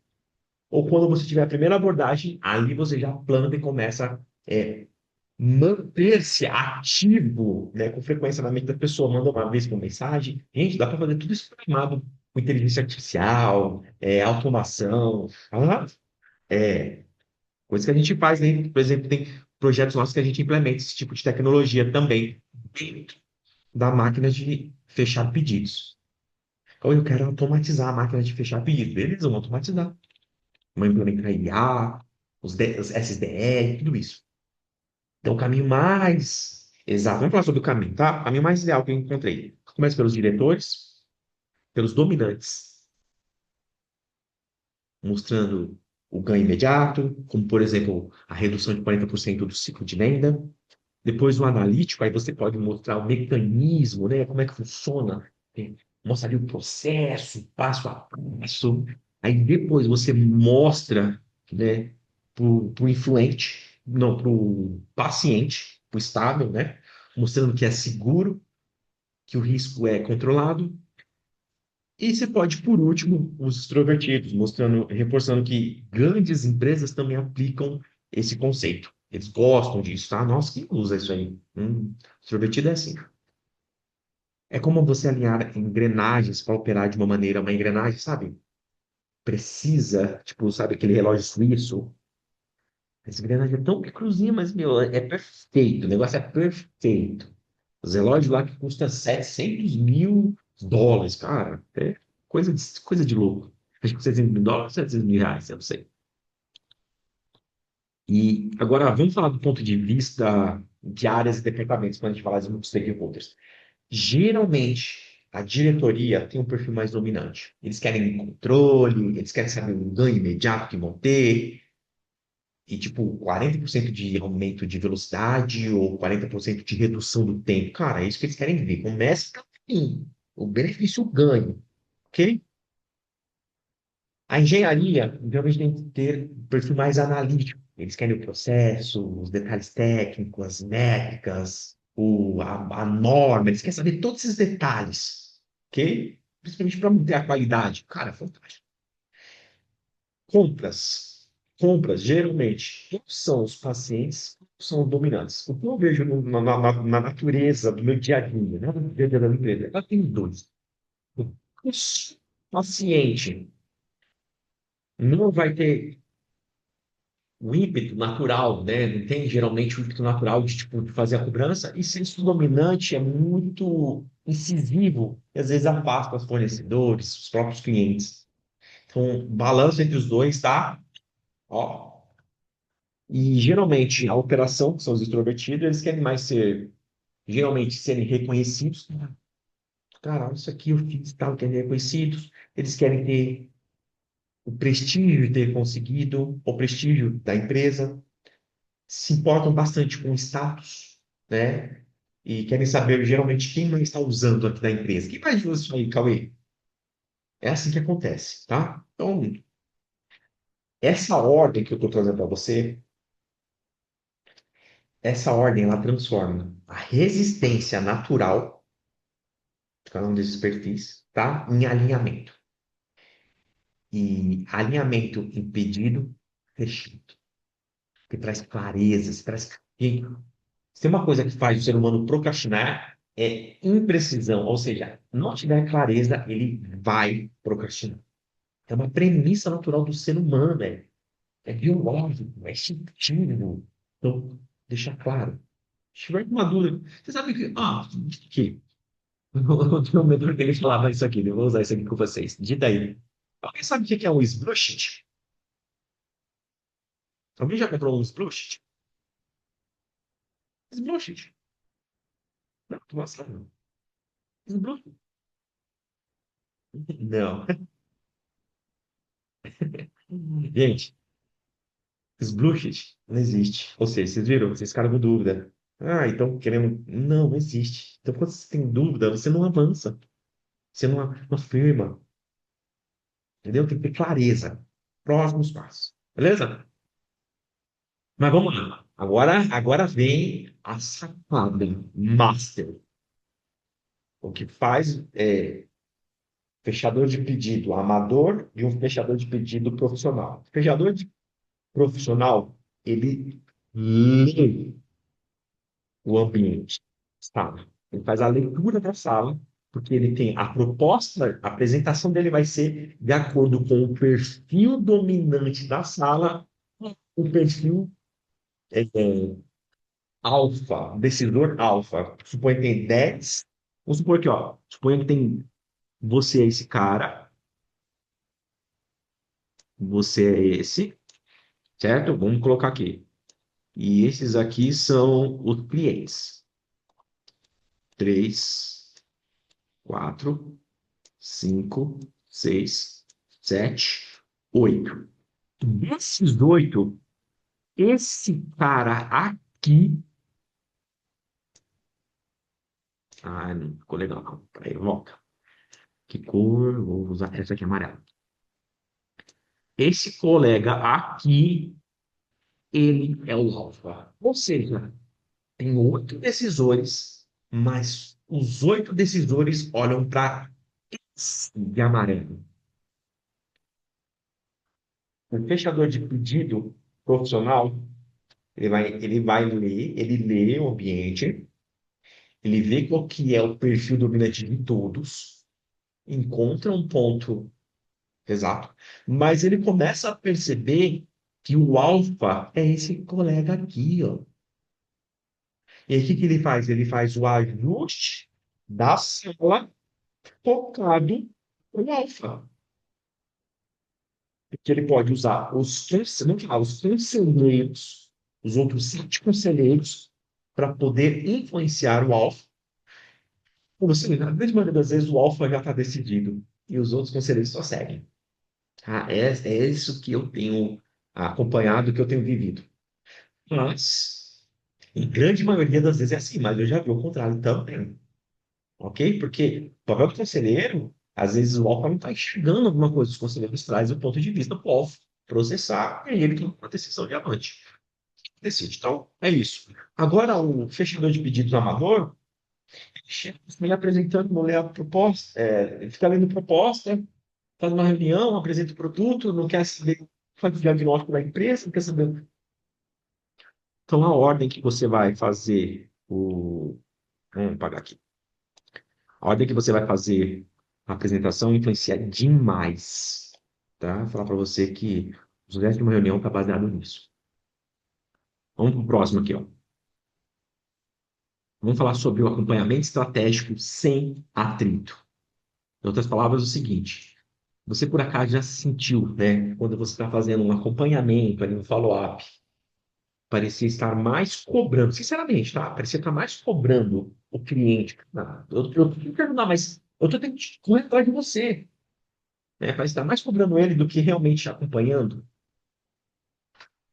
ou quando você tiver a primeira abordagem, ali você já planta e começa a manter-se ativo, né, com frequência na mente da pessoa, manda uma vez por mensagem. Gente, dá para fazer tudo isso programado com inteligência artificial, automação, é, coisa que a gente faz, né? Por exemplo, tem projetos nossos que a gente implementa esse tipo de tecnologia também dentro da máquina de fechar pedidos. Então, eu quero automatizar a máquina de fechar pedidos. Beleza, vamos automatizar. Vamos implementar IA, os SDR, tudo isso. Então, o caminho mais exato, vamos falar sobre o caminho, tá? O caminho mais ideal que eu encontrei. Começa pelos diretores, pelos dominantes, mostrando o ganho imediato, como, por exemplo, a redução de 40% do ciclo de venda. Depois, o analítico, aí você pode mostrar o mecanismo, né? Como é que funciona. Mostra ali o processo, passo a passo. Aí depois você mostra, né, para o influente, não, para o paciente, para o estável, né? Mostrando que é seguro, que o risco é controlado. E você pode, por último, os extrovertidos, mostrando, reforçando que grandes empresas também aplicam esse conceito. Eles gostam disso, tá? Nossa, quem usa isso aí? Extrovertido é assim. É como você alinhar engrenagens para operar de uma maneira, uma engrenagem, sabe? Precisa, tipo, sabe aquele relógio suíço? Essa engrenagem é tão microzinha, mas, meu, é perfeito. O negócio é perfeito. Os relógios lá que custam US$ 700 mil, cara. É coisa de louco. Acho que US$ 600 mil, US$ 700 mil, eu não sei. E agora, vamos falar do ponto de vista de áreas e departamentos, quando a gente falar de muitos stakeholders. Geralmente, a diretoria tem um perfil mais dominante. Eles querem controle, eles querem saber o ganho imediato que vão ter, e tipo, 40% de aumento de velocidade ou 40% de redução do tempo. Cara, é isso que eles querem ver. Começa pelo fim, o benefício o ganho, ok? A engenharia, geralmente, tem que ter um perfil mais analítico. Eles querem o processo, os detalhes técnicos, as métricas, a norma, eles querem saber todos esses detalhes, ok? Principalmente para manter a qualidade. Cara, fantástico. Compras. Compras, geralmente, quem são os pacientes, quem são os dominantes. O que eu vejo na natureza do meu dia a dia, né? No dia a dia da empresa, ela tem dois. O paciente não vai ter o ímpeto natural, né? Não tem geralmente o ímpeto natural de, tipo, de fazer a cobrança, e senso dominante é muito incisivo, e às vezes afasta os fornecedores, os próprios clientes. Então, balanço entre os dois, tá? Ó. E geralmente a operação, que são os extrovertidos, eles querem mais ser, geralmente, serem reconhecidos. Cara, isso aqui eu fiz, tal, querem ser reconhecidos. Eles querem ter o prestígio de ter conseguido, o prestígio da empresa, se importam bastante com o status, né? E querem saber geralmente quem não está usando aqui da empresa. Quem faz isso aí, Cauê? É assim que acontece, tá? Então, essa ordem que eu estou trazendo para você, essa ordem ela transforma a resistência natural de cada um desses perfis, tá? Em alinhamento. E alinhamento em pedido, restrito. Que traz clareza, se traz. Se tem uma coisa que faz o ser humano procrastinar, é imprecisão. Ou seja, não tiver clareza, ele vai procrastinar. É uma premissa natural do ser humano, é biológico, é instintivo. Então, deixa claro. Se tiver uma dúvida, você sabe que. Que o meu mentor dele falava isso aqui, eu vou usar isso aqui com vocês. Dita aí. Alguém sabe o que é um sblushed? Alguém já comprou um sblushed? Sblushed. Não, nossa, não. Sblushed. Não. Gente, Sblushed não existe. Ou seja, vocês viram? Vocês ficaram com dúvida. Ah, então querendo. Não, não existe. Então, quando você tem dúvida, você não avança. Você não afirma. Entendeu? Tem que ter clareza. Próximos passos. Beleza? Mas vamos lá. Agora vem a sacada master. O que faz é fechador de pedido amador e um fechador de pedido profissional. Fechador de profissional, ele lê o ambiente, sabe? Ele faz a leitura da sala, porque ele tem a proposta, a apresentação dele vai ser de acordo com o perfil dominante da sala, o perfil alfa, decisor alfa. Suponha que tem 10. Vamos supor que, ó, suponha que tem você é esse cara, você é esse, certo? Vamos colocar aqui. E esses aqui são os clientes. 3, 4, 5, 6, 7, 8. Desses 8, esse cara aqui. Ah, não ficou legal, não. Peraí, volta. Que cor? Vou usar essa aqui, amarela. Esse colega aqui, ele é o alfa. Ou seja, tem 8 decisores, mas os 8 decisores olham para esse de amarelo. O fechador de pedido profissional, ele vai ler, ele lê o ambiente, ele vê qual que é o perfil dominante de todos, encontra um ponto exato, mas ele começa a perceber que o alfa é esse colega aqui, ó. E aí, o que que ele faz? Ele faz o ajuste da sala focado no alfa. Que ele pode usar vamos falar, os conselheiros, os outros 7 conselheiros, para poder influenciar o alfa. Como assim, na grande maioria das vezes o alfa já está decidido e os outros conselheiros só seguem. Tá? É isso que eu tenho acompanhado, que eu tenho vivido. Mas, em grande maioria das vezes é assim, mas eu já vi o contrário também. Ok? Porque o papel do conselheiro, às vezes o alfa não está enxergando alguma coisa, os conselheiros trazem o ponto de vista para o alfa processar, e aí ele toma uma decisão de avante. Decide. Então, é isso. Agora, o fechador de pedidos amador, chega me apresentando, não lê a proposta, ele fica lendo proposta, faz uma reunião, apresenta o produto, não quer saber, faz o diagnóstico da empresa, não quer saber. Então, a ordem que você vai fazer vamos pagar aqui. A ordem que você vai fazer a apresentação influencia demais, tá? Vou falar para você que o sucesso de uma reunião está baseado nisso. Vamos para o próximo aqui, ó. Vamos falar sobre o acompanhamento estratégico sem atrito. Em outras palavras, é o seguinte: você por acaso já sentiu, né, quando você está fazendo um acompanhamento ali, um follow-up, parecia estar mais cobrando, sinceramente, tá? Parecia estar mais cobrando o cliente. Não, eu não quero dar, mas eu estou tendo que correr atrás de você, né? Parece estar mais cobrando ele do que realmente acompanhando.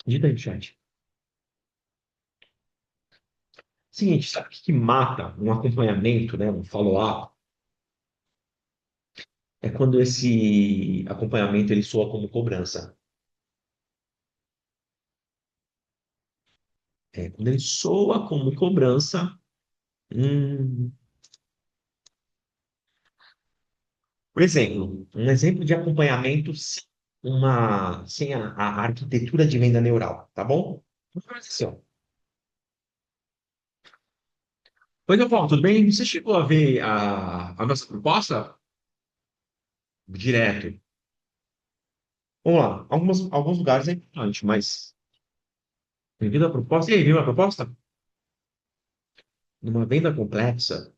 Digita aí no chat. Seguinte, sabe o que mata um acompanhamento, né, um follow-up? É quando esse acompanhamento ele soa como cobrança. É, quando ele soa como cobrança, hum, por exemplo, um exemplo de acompanhamento sem a arquitetura de venda neural, tá bom? Vamos fazer assim, ó. Oi, Paulo, tudo bem? Você chegou a ver a nossa proposta? Direto. Vamos lá. Alguns lugares é importante, mas devido à proposta. E aí, viu a proposta? Numa venda complexa,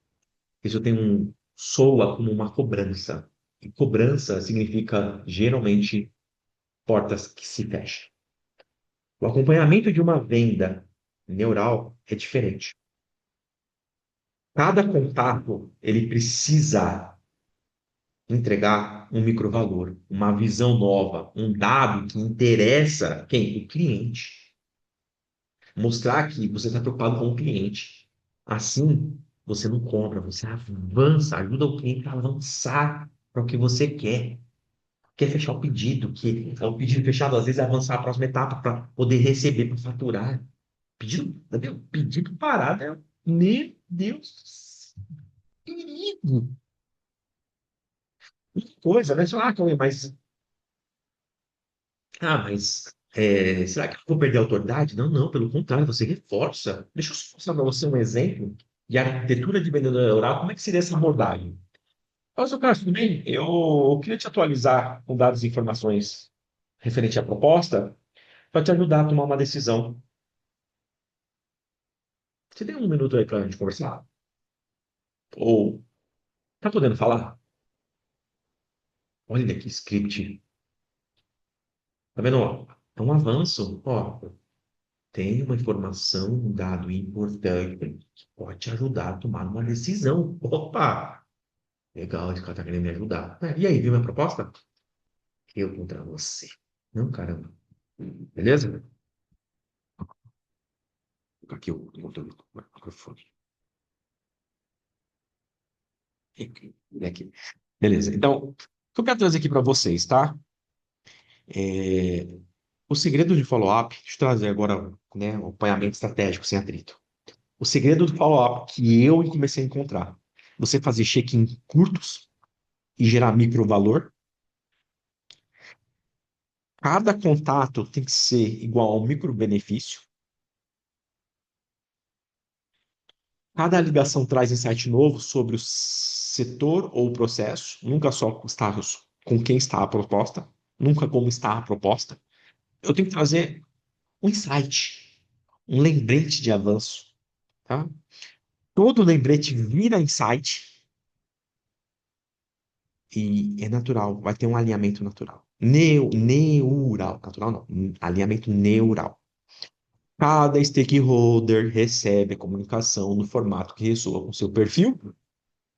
isso tem soa como uma cobrança. E cobrança significa, geralmente, portas que se fecham. O acompanhamento de uma venda neural é diferente. Cada contato, ele precisa entregar um microvalor, uma visão nova, um dado que interessa quem? O cliente. Mostrar que você está preocupado com o cliente. Assim, você não cobra, você avança, ajuda o cliente a avançar para o que você quer. Quer fechar o pedido, que é o pedido fechado, às vezes é avançar para a próxima etapa para poder receber, para faturar. Pedido parado é, meu Deus, perigo. Que coisa, né? Cauê, será que eu vou perder a autoridade? Não, não, pelo contrário, você reforça. Deixa eu só mostrar para você um exemplo de arquitetura de vendedor oral. Como é que seria essa abordagem? Olha, seu Carlos, tudo bem? Eu queria te atualizar com dados e informações referente à proposta para te ajudar a tomar uma decisão. Você tem um minuto aí para a gente conversar? Ou tá podendo falar? Olha que script. Tá vendo? Ó, é um avanço. Ó, tem uma informação, um dado importante que pode te ajudar a tomar uma decisão. Opa! Legal, esse cara tá querendo me ajudar. E aí, viu minha proposta? Eu contra você. Não, caramba. Beleza? Aqui o conteúdo do microfone. Aqui. Beleza. Então, o que eu quero trazer aqui para vocês, tá? É, o segredo de follow-up, deixa eu trazer agora, né, o acompanhamento estratégico sem atrito. O segredo do follow-up que eu comecei a encontrar, você fazer check-in curtos e gerar microvalor. Cada contato tem que ser igual ao microbenefício. Cada ligação traz insight novo sobre o setor ou o processo, nunca só com quem está a proposta, nunca como está a proposta. Eu tenho que trazer um insight, um lembrete de avanço, tá? Todo lembrete vira insight e é natural, vai ter um alinhamento natural. Neural, natural não, alinhamento neural. Cada stakeholder recebe a comunicação no formato que ressoa com seu perfil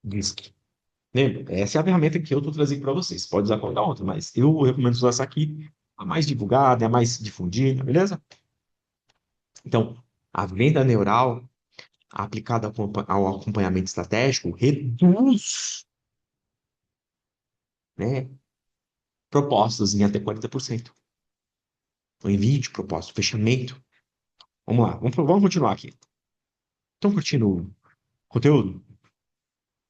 DISC. Lembra? Essa é a ferramenta que eu estou trazendo para vocês. Pode usar qualquer outra, mas eu recomendo usar essa aqui, a mais divulgada, a mais difundida, beleza? Então, a venda neural aplicada ao acompanhamento estratégico reduz, né, propostas em até 40%. O envio de proposta, o fechamento. Vamos lá, vamos continuar aqui. Estão curtindo o conteúdo?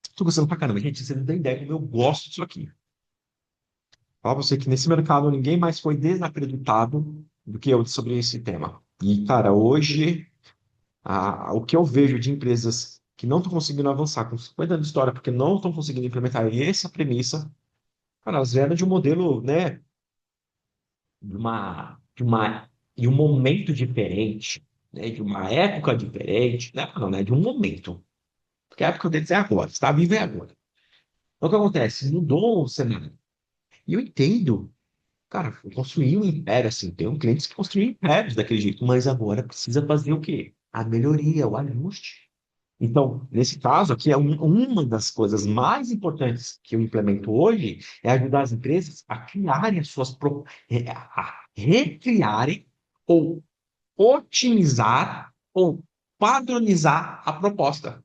Estou gostando pra caramba, gente. Você não tem ideia como eu gosto disso aqui. Fala pra você que nesse mercado ninguém mais foi desacreditado do que eu sobre esse tema. E, cara, hoje, o que eu vejo de empresas que não estão conseguindo avançar com 50 anos de história porque não estão conseguindo implementar essa premissa, cara, elas vieram de um modelo, né? de um momento diferente, né? De uma época diferente, né? Não, né? De um momento. Porque a época deles é agora, está vivo é agora. Então, o que acontece? Mudou o cenário. E eu entendo, cara, eu construí um império assim, tem um clientes que construíram impérios daquele jeito, mas agora precisa fazer o quê? A melhoria, o ajuste. Então, nesse caso aqui, uma das coisas mais importantes que eu implemento hoje é ajudar as empresas a criarem as suas, a recriarem ou otimizar ou padronizar a proposta.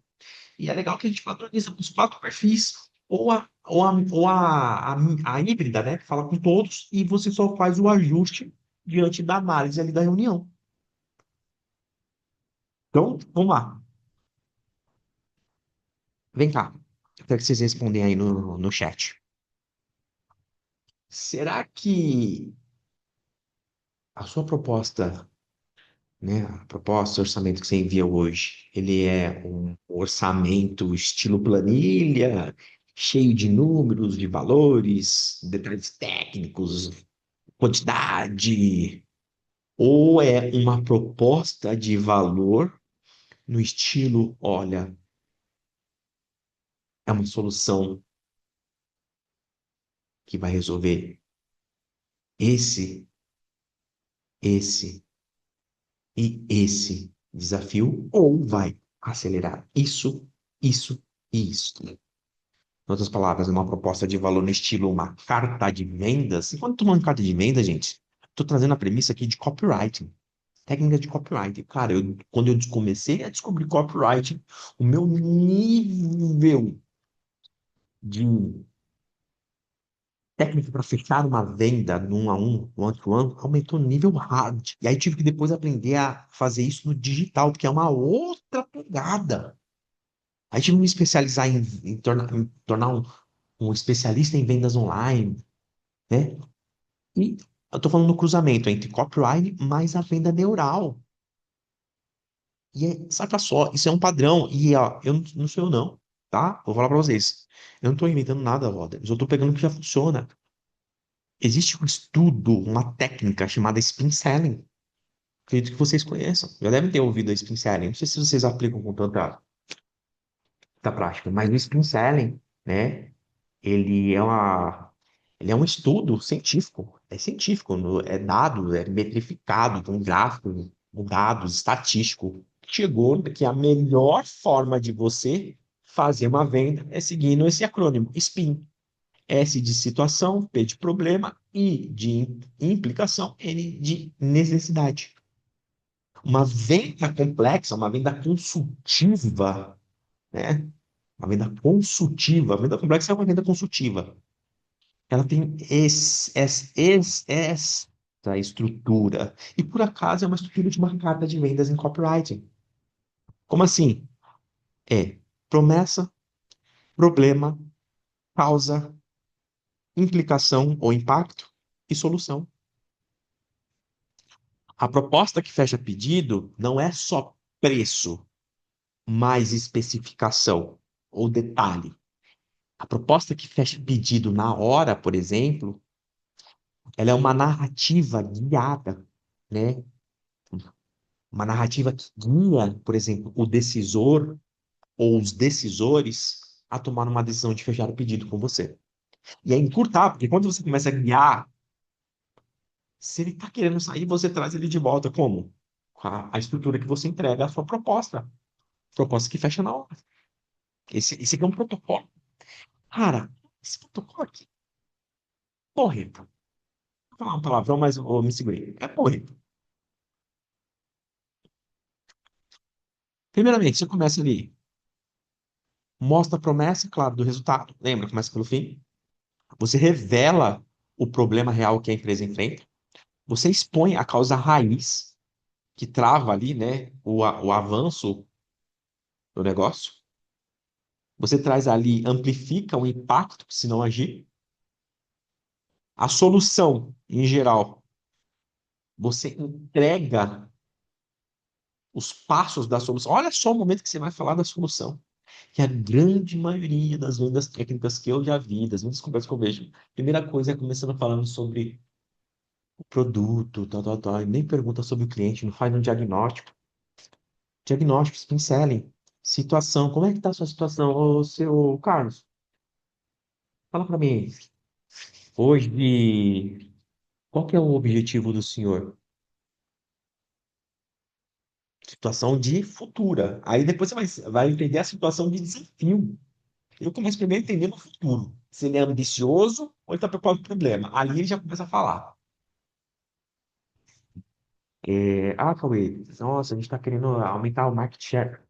E é legal que a gente padroniza com os quatro perfis, ou a híbrida, né? Que fala com todos, e você só faz o ajuste diante da análise ali da reunião. Então, vamos lá. Vem cá. Eu quero que vocês respondem aí no chat. Será que a sua proposta, né, a proposta, o orçamento que você envia hoje, ele é um orçamento estilo planilha, cheio de números, de valores, detalhes técnicos, quantidade, ou é uma proposta de valor no estilo, olha, é uma solução que vai resolver esse, esse e esse desafio, ou vai acelerar isso e isso. Em outras palavras, uma proposta de valor no estilo uma carta de vendas. E quando estou falando de carta de venda, gente, estou trazendo a premissa aqui de copywriting. Técnica de copywriting. Cara, quando eu comecei a descobrir copywriting, o meu nível de técnica para fechar uma venda no 1 a 1, no one-to-one, aumentou no nível hard. E aí tive que depois aprender a fazer isso no digital, porque é uma outra pegada. Aí tive que me especializar em tornar um especialista em vendas online, né? E eu estou falando do cruzamento entre copywriting mais a venda neural. E saca só, isso é um padrão. E ó, eu não sou eu não, tá? Vou falar para vocês. Eu não estou inventando nada, Roda. Eu só estou pegando o que já funciona. Existe um estudo, uma técnica chamada spin selling. Acredito que vocês conheçam. Já devem ter ouvido a spin selling. Não sei se vocês aplicam com tanta prática, mas o spin selling, né? Ele é ele é um estudo científico. É científico, é dado, é metrificado, com gráficos, com dados, estatístico. Chegou que a melhor forma de você fazer uma venda é seguindo esse acrônimo, SPIN. S de situação, P de problema, I de implicação, N de necessidade. Uma venda complexa, uma venda consultiva, né? Uma venda consultiva. A venda complexa é uma venda consultiva. Ela tem essa estrutura. E por acaso é uma estrutura de uma carta de vendas em copywriting. Como assim? É promessa, problema, causa, implicação ou impacto e solução. A proposta que fecha pedido não é só preço mais especificação ou detalhe. A proposta que fecha pedido na hora, por exemplo, ela é uma narrativa guiada, né? Uma narrativa que guia, por exemplo, o decisor ou os decisores a tomar uma decisão de fechar o pedido com você. E é encurtar, porque quando você começa a guiar, se ele está querendo sair, você traz ele de volta. Como? Com a estrutura que você entrega à sua proposta. Proposta que fecha na hora. Esse aqui é um protocolo. Cara, esse protocolo aqui, porreta. Vou falar um palavrão, mas eu me segurei. É porreta. Primeiramente, você começa ali, mostra a promessa, claro, do resultado. Lembra? Começa pelo fim. Você revela o problema real que a empresa enfrenta. Você expõe a causa raiz que trava ali, né, o avanço do negócio. Você traz ali, amplifica o impacto se não agir. A solução, em geral, você entrega os passos da solução. Olha só o momento que você vai falar da solução. Que a grande maioria das vendas técnicas que eu já vi, das vendas complexas que eu vejo, primeira coisa é começando falando sobre o produto, tal, tal, tal, e nem pergunta sobre o cliente, não faz um diagnóstico. Diagnósticos, pincelem. Situação, como é que tá a sua situação, ô, seu Carlos? Fala para mim. Hoje, qual que é o objetivo do senhor? Situação de futura. Aí depois vai entender a situação de desafio. Eu começo primeiro entendendo o futuro. Se ele é ambicioso ou ele está preocupado com o problema. Ali ele já começa a falar. Cauê, nossa, a gente está querendo aumentar o market share.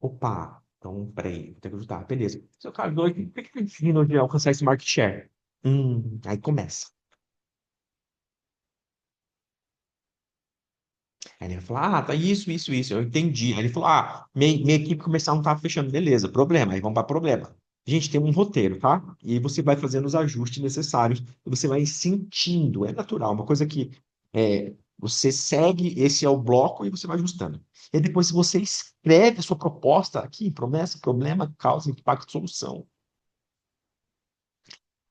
Opa, então, peraí, vou ter que ajudar. Beleza. Seu Carlos, hoje, o que que está conseguindo de alcançar esse market share? Aí começa. Aí ele falou, tá isso, isso, isso. Eu entendi. Aí ele falou, minha equipe comercial não tá fechando. Beleza, problema. Aí vamos para problema. Gente, tem um roteiro, tá? E aí você vai fazendo os ajustes necessários. E você vai sentindo. É natural, uma coisa que você segue, esse é o bloco e você vai ajustando. E depois, se você escreve a sua proposta aqui, promessa, problema, causa, impacto, solução.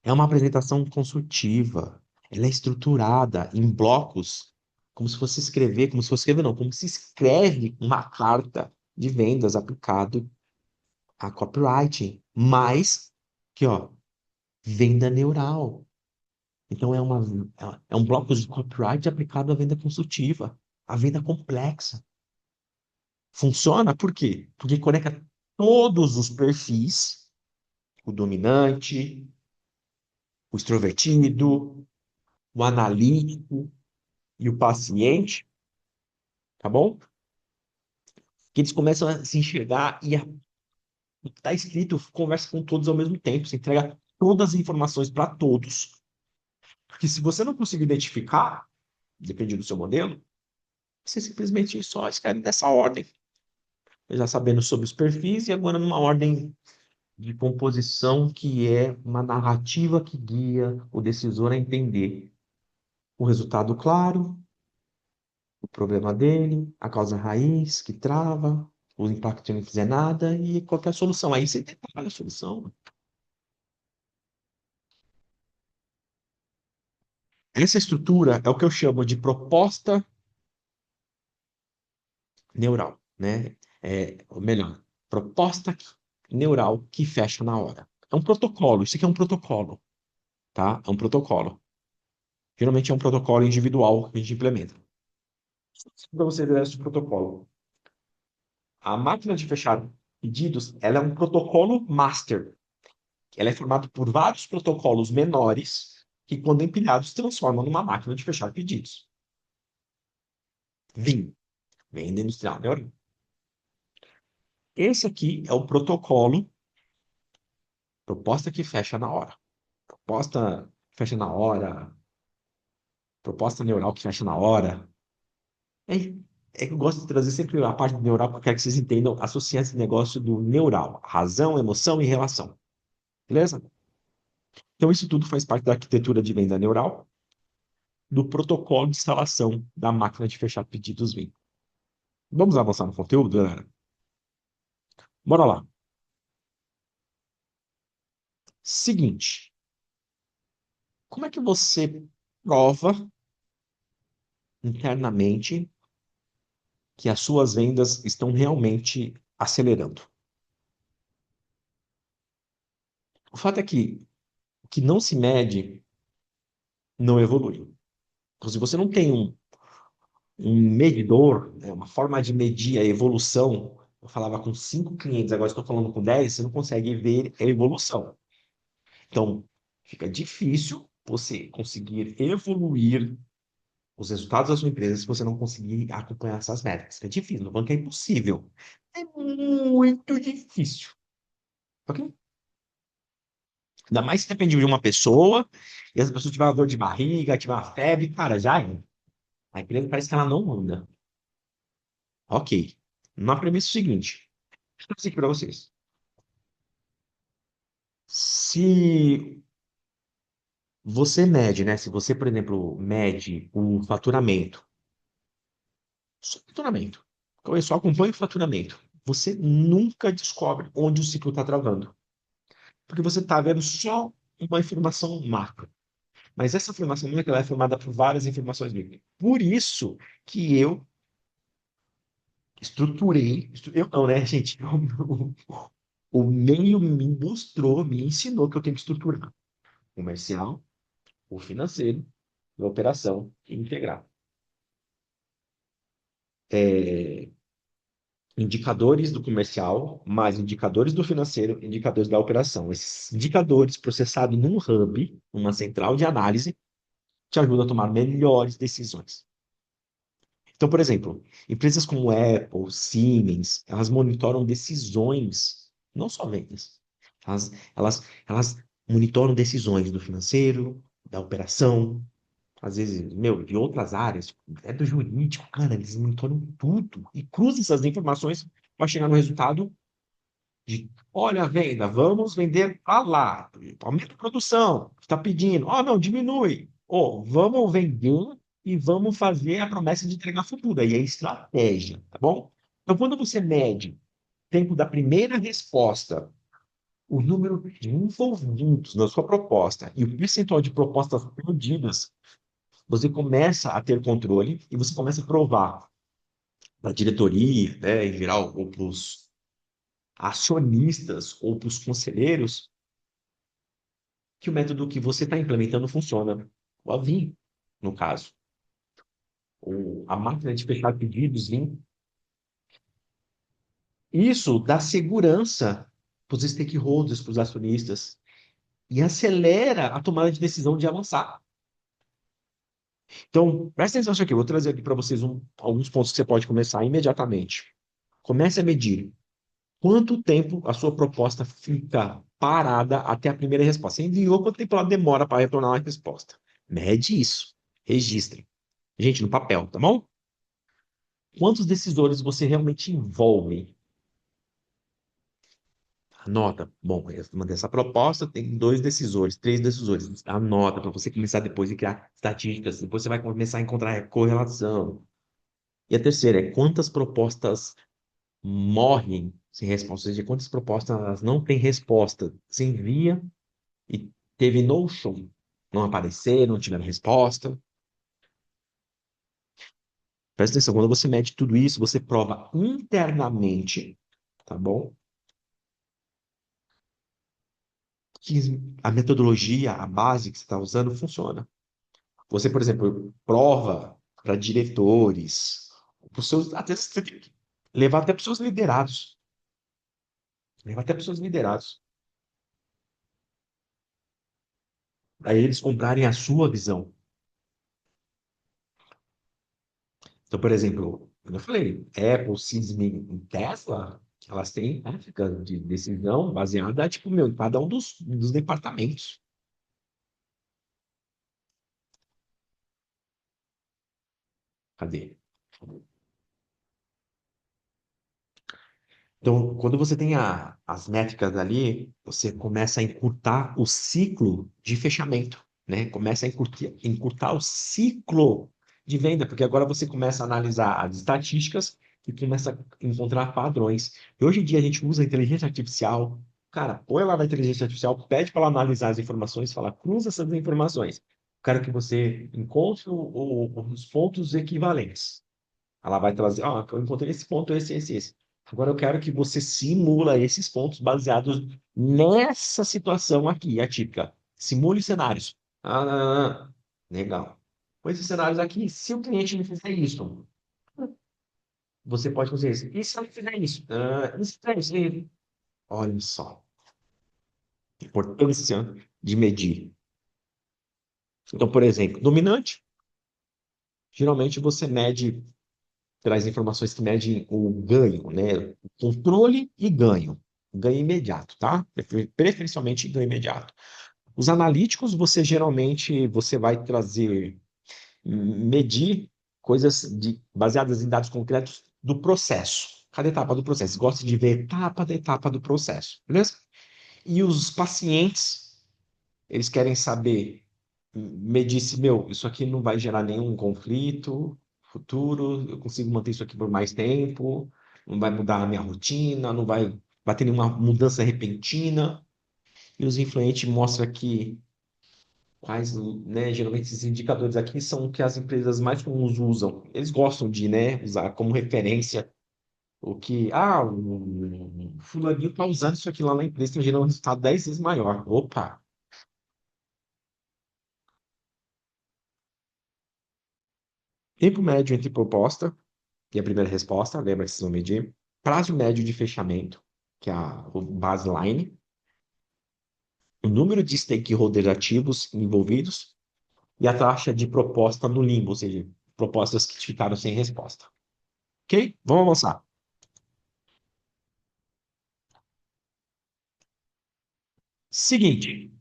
É uma apresentação consultiva. Ela é estruturada em blocos, como se fosse escrever, como se fosse escrever, não, como se escreve uma carta de vendas aplicado a copywriting, mas que, ó, venda neural. Então é um bloco de copyright aplicado à venda consultiva, à venda complexa. Funciona por quê? Porque conecta todos os perfis, o dominante, o extrovertido, o analítico e o paciente, tá bom? Que eles começam a se enxergar e o que está escrito conversa com todos ao mesmo tempo, você entrega todas as informações para todos. Porque se você não conseguir identificar, depende do seu modelo, você simplesmente só escreve dessa ordem, já sabendo sobre os perfis e agora numa ordem de composição que é uma narrativa que guia o decisor a entender o resultado claro, o problema dele, a causa raiz que trava, o impacto de não fizer nada e qualquer solução. Aí você detalha a solução. Essa estrutura é o que eu chamo de proposta neural, né? Ou melhor, proposta neural que fecha na hora. É um protocolo, isso aqui é um protocolo, tá? É um protocolo. Geralmente é um protocolo individual que a gente implementa. Para você ver esse protocolo. A máquina de fechar pedidos, ela é um protocolo master. Ela é formada por vários protocolos menores que, quando empilhados, se transformam numa máquina de fechar pedidos. Vim, venda industrial neural. Esse aqui é o protocolo, proposta que fecha na hora. Proposta que fecha na hora, proposta neural que fecha na hora. É, é que eu gosto de trazer sempre a parte do neural, porque eu quero que vocês entendam, associar esse negócio do neural, razão, emoção e relação. Beleza? Então, isso tudo faz parte da arquitetura de venda neural, do protocolo de instalação da máquina de fechar pedidos Vim. Vamos avançar no conteúdo, galera? Bora lá. Seguinte, como é que você prova internamente que as suas vendas estão realmente acelerando? O fato é que o que não se mede não evolui. Então, se você não tem um medidor, né, uma forma de medir a evolução, eu falava com 5 clientes, agora estou falando com 10, você não consegue ver a evolução. Então, fica difícil você conseguir evoluir os resultados da sua empresa se você não conseguir acompanhar essas métricas. É difícil, não falando que é impossível. É muito difícil. Ok? Ainda mais se depende de uma pessoa, e essa pessoa tiver uma dor de barriga, tiver uma febre, cara, já é. A empresa parece que ela não anda. Ok. Na premissa é o seguinte, deixa eu dizer aqui para vocês. Se você mede, né? Se você, por exemplo, mede o faturamento, só faturamento, então eu só acompanho o faturamento, você nunca descobre onde o ciclo está travando. Porque você está vendo só uma informação macro. Mas essa formação numérica ela é formada por várias informações bíblicas. Por isso que eu estruturei, eu não, né, gente? O meio me mostrou, me ensinou que eu tenho que estruturar o comercial, o financeiro, a operação e integrar. É, indicadores do comercial, mais indicadores do financeiro, indicadores da operação. Esses indicadores processados num hub, uma central de análise, te ajudam a tomar melhores decisões. Então, por exemplo, empresas como Apple, Siemens, elas monitoram decisões, não só vendas. Elas monitoram decisões do financeiro, da operação, às vezes, meu, de outras áreas, é do jurídico, cara, eles monitoram tudo e cruzam essas informações para chegar no resultado de, olha a venda, vamos vender para lá, aumenta a produção, está pedindo, oh, não, diminui, oh, vamos vender e vamos fazer a promessa de entregar futura, e é estratégia, tá bom? Então, quando você mede o tempo da primeira resposta, o número de envolvidos na sua proposta e o percentual de propostas perdidas, você começa a ter controle e você começa a provar para a diretoria, né, em geral, ou para os acionistas ou para os conselheiros, que o método que você está implementando funciona. O AVIN, no caso. A máquina de fechar pedidos, VIN. Isso dá segurança para os stakeholders, para os acionistas, e acelera a tomada de decisão de avançar. Então, presta atenção nisso aqui. Eu vou trazer aqui para vocês alguns pontos que você pode começar imediatamente. Comece a medir quanto tempo a sua proposta fica parada até a primeira resposta. Você enviou, quanto tempo ela demora para retornar a resposta? Mede isso. Registre. Gente, no papel, tá bom? Quantos decisores você realmente envolve? Anota. Bom, eu mandei essa proposta, tem dois decisores, três decisores. Anota para você começar depois a criar estatísticas. Depois você vai começar a encontrar correlação. E a terceira é quantas propostas morrem sem resposta, ou seja, quantas propostas elas não têm resposta. Você envia e teve no-show. Não apareceram, não tiveram resposta. Presta atenção, quando você mede tudo isso, você prova internamente, tá bom? Que a metodologia, a base que você está usando funciona. Você, por exemplo, prova para diretores, para os seus, até você tem que levar até para os seus liderados. Levar até para os seus liderados. Para eles comprarem a sua visão. Então, por exemplo, como eu falei, Apple, Siemens e Tesla, elas têm ética de decisão baseada, tipo, meu, em cada um dos departamentos. Cadê? Então, quando você tem as métricas ali, você começa a encurtar o ciclo de fechamento, né? Começa a encurtar o ciclo de venda, porque agora você começa a analisar as estatísticas e começa a encontrar padrões. E hoje em dia a gente usa a inteligência artificial. Cara, põe lá na inteligência artificial, pede para ela analisar as informações, fala, cruza essas informações. Quero que você encontre os pontos equivalentes. Ela vai trazer, ó, eu encontrei esse ponto, esse. Agora eu quero que você simula esses pontos baseados nessa situação aqui, atípica. Simule cenários. Legal. Com esses cenários aqui, se o cliente me fizer isso, você pode fazer isso. E se ele fizer isso? E se fizer isso? Olha só, a importância de medir. Então, por exemplo, dominante, geralmente você mede traz informações que medem o ganho, né? Controle e ganho. Ganho imediato, tá? Preferencialmente ganho imediato. Os analíticos, você geralmente você vai trazer, medir coisas baseadas em dados concretos do processo. Cada etapa do processo. Gosta de ver etapa do processo, beleza? E os pacientes, eles querem saber, medir se, meu, isso aqui não vai gerar nenhum conflito futuro, eu consigo manter isso aqui por mais tempo, não vai mudar a minha rotina, não vai ter nenhuma mudança repentina. E os influentes mostram que quais, né, geralmente esses indicadores aqui são o que as empresas mais comuns usam. Eles gostam de, né, usar como referência o que, o fulaninho está usando isso aqui lá na empresa, está gerando um resultado 10 vezes maior. Opa! Tempo médio entre proposta e a primeira resposta, lembra que vocês vão medir. Prazo médio de fechamento, que é o baseline. O número de stakeholders ativos envolvidos e a taxa de proposta no limbo, ou seja, propostas que ficaram sem resposta. Ok? Vamos avançar. Seguinte,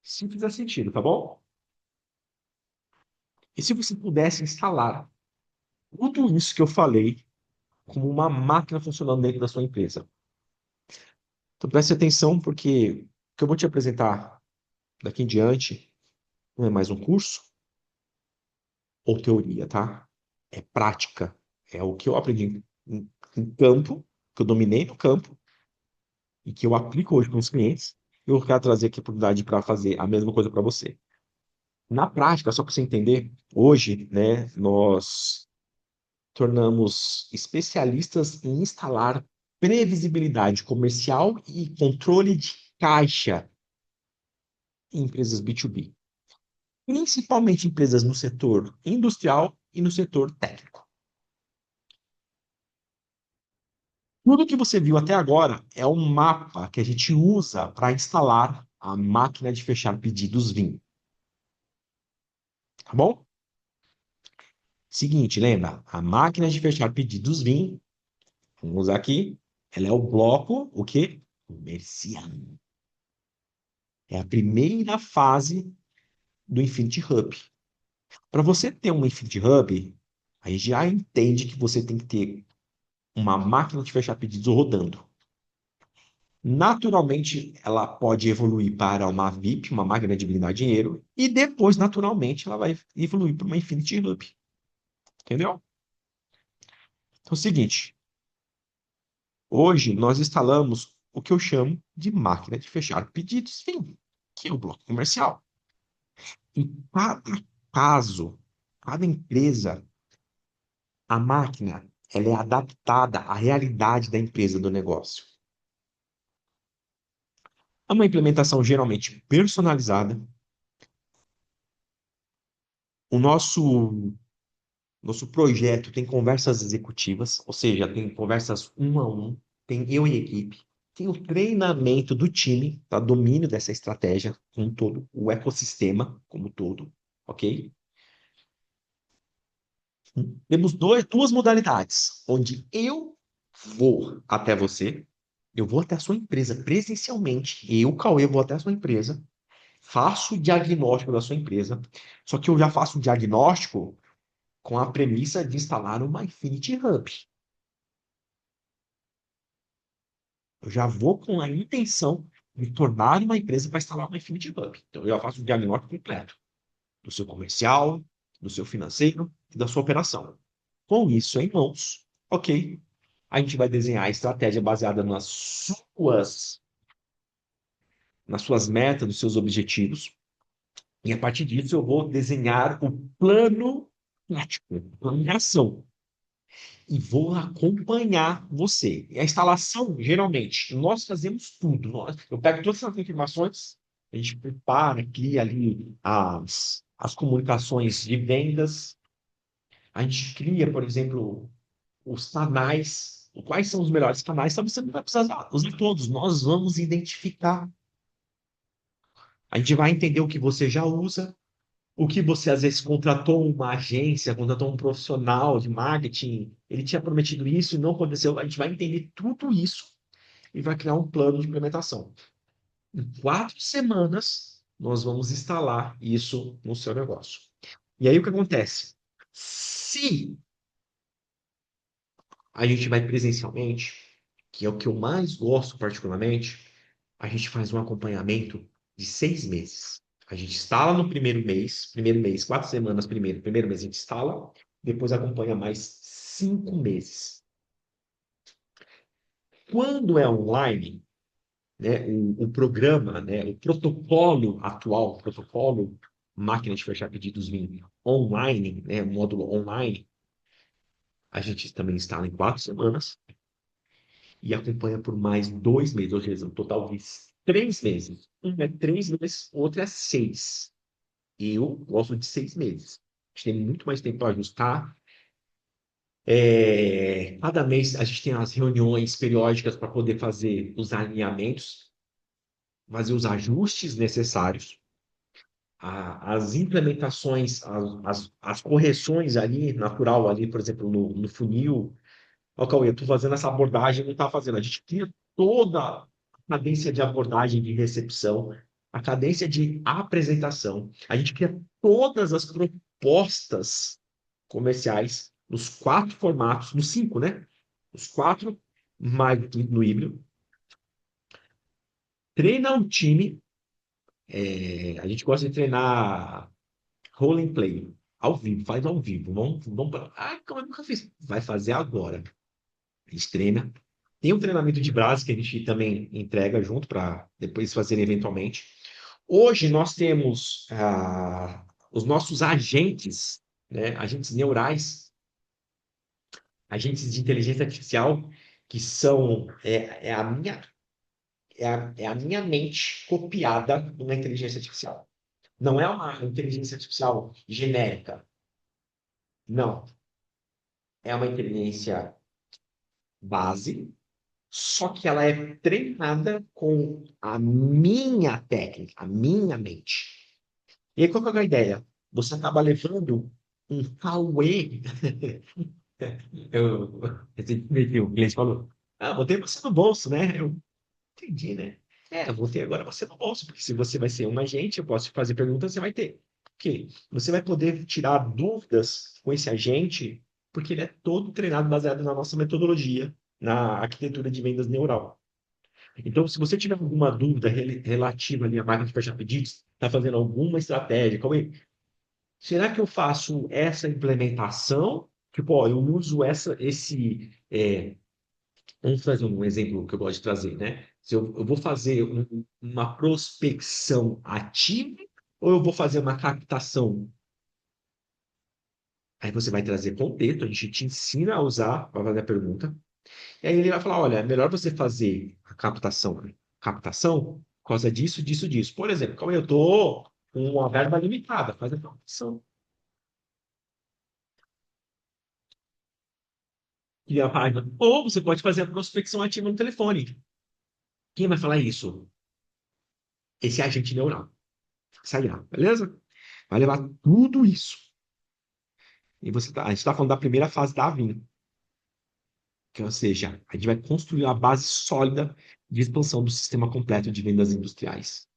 se fizer sentido, tá bom? E se você pudesse instalar tudo isso que eu falei como uma máquina funcionando dentro da sua empresa? Então preste atenção, porque o que eu vou te apresentar daqui em diante não é mais um curso ou teoria, tá? É prática. É o que eu aprendi em campo, que eu dominei no campo e que eu aplico hoje com os clientes. Eu quero trazer aqui a oportunidade para fazer a mesma coisa para você. Na prática, só para você entender, hoje, né, nós tornamos especialistas em instalar previsibilidade comercial e controle de caixa em empresas B2B, principalmente empresas no setor industrial e no setor técnico. Tudo que você viu até agora é um mapa que a gente usa para instalar a máquina de fechar pedidos Vim, tá bom? Seguinte, lembra? A máquina de fechar pedidos Vim, vamos usar aqui, ela é o bloco, o quê? Comercial. É a primeira fase do Infinity Hub. Para você ter um Infinity Hub, aí já entende que você tem que ter uma máquina de fechar pedidos rodando. Naturalmente, ela pode evoluir para uma VIP, uma máquina de blindar dinheiro, e depois, naturalmente, ela vai evoluir para uma Infinity Hub. Entendeu? Então é o seguinte, hoje nós instalamos o que eu chamo de máquina de fechar pedidos, fim, que é o bloco comercial. Em cada caso, cada empresa, a máquina ela é adaptada à realidade da empresa do negócio. É uma implementação geralmente personalizada. O nosso projeto tem conversas executivas, ou seja, tem conversas um a um, tem eu e equipe, tem o treinamento do time, tá? Domínio dessa estratégia como um todo, o ecossistema como um todo, ok? Temos duas modalidades, onde eu vou até você, eu vou até a sua empresa presencialmente, eu, Cauê, vou até a sua empresa, faço o diagnóstico da sua empresa, só que eu já faço o diagnóstico com a premissa de instalar uma Infinity Hub. Eu já vou com a intenção de tornar uma empresa para instalar uma Infinity Hub. Então, eu já faço o diagnóstico completo do seu comercial, do seu financeiro e da sua operação. Com isso em mãos, ok, a gente vai desenhar a estratégia baseada nas suas metas, nos seus objetivos, e a partir disso eu vou desenhar o plano prático, o plano de ação, e vou acompanhar você. E a instalação, geralmente, nós fazemos tudo. Eu pego todas essas informações, a gente prepara, cria ali as comunicações de vendas, a gente cria, por exemplo, os canais, quais são os melhores canais, então você não vai precisar usar todos, nós vamos identificar. A gente vai entender o que você já usa, o que você às vezes contratou uma agência, contratou um profissional de marketing, ele tinha prometido isso e não aconteceu. A gente vai entender tudo isso e vai criar um plano de implementação. Em 4 semanas, nós vamos instalar isso no seu negócio. E aí o que acontece? Se a gente vai presencialmente, que é o que eu mais gosto particularmente, a gente faz um acompanhamento de 6 meses. A gente instala no primeiro mês, 4 semanas primeiro mês a gente instala, depois acompanha mais 5 meses. Quando é online, né, o programa, né, o protocolo atual, o protocolo máquina de fechar pedidos em online, né, módulo online, a gente também instala em 4 semanas e acompanha por mais 2 meses, ou seja, um total de 3 meses. Um é 3 meses, o outro é 6. Eu gosto de 6 meses. A gente tem muito mais tempo para ajustar. Cada mês a gente tem as reuniões periódicas para poder fazer os alinhamentos, fazer os ajustes necessários, as implementações, as correções ali, natural ali, por exemplo, no funil. Ó, Cauê, eu estou fazendo essa abordagem, não está fazendo. A gente cria toda a cadência de abordagem de recepção, a cadência de apresentação. A gente cria todas as propostas comerciais nos 4 formatos, nos 5, né? Os 4, mais no híbrido. Treina um time. A gente gosta de treinar role and play, ao vivo, faz ao vivo. Como eu nunca fiz? Vai fazer agora. A gente treina. Tem um treinamento de base que a gente também entrega junto para depois fazer eventualmente. Hoje nós temos os nossos agentes, né, agentes neurais, agentes de inteligência artificial, que são é a minha mente copiada numa inteligência artificial. Não é uma inteligência artificial genérica, não. É uma inteligência base, só que ela é treinada com a minha técnica, a minha mente. E aí, qual que é a ideia? Você acaba levando um Cauê. Eu, recentemente o cliente falou: botei você no bolso, né? Eu entendi, né? Eu vou ter agora você no bolso, porque se você vai ser um agente, eu posso te fazer perguntas, você vai ter. Ok? Você vai poder tirar dúvidas com esse agente, porque ele é todo treinado baseado na nossa metodologia, na arquitetura de vendas neural. Então, se você tiver alguma dúvida relativa ali à máquina de fechar pedidos, está fazendo alguma estratégia, será que eu faço essa implementação? Tipo, ó, eu uso vamos fazer um exemplo que eu gosto de trazer, né? Se eu vou fazer uma prospecção ativa ou eu vou fazer uma captação? Aí você vai trazer contexto, a gente te ensina a usar para fazer a pergunta. E aí ele vai falar, olha, é melhor você fazer a captação por causa disso, disso, disso. Por exemplo, como eu estou com uma verba limitada, faz a captação. Cria a página. Ou você pode fazer a prospecção ativa no telefone. Quem vai falar isso? Esse agente neural. Sairá, beleza? Vai levar tudo isso. E a gente está falando da primeira fase da AVIN, que, ou seja, a gente vai construir uma base sólida de expansão do sistema completo de vendas industriais,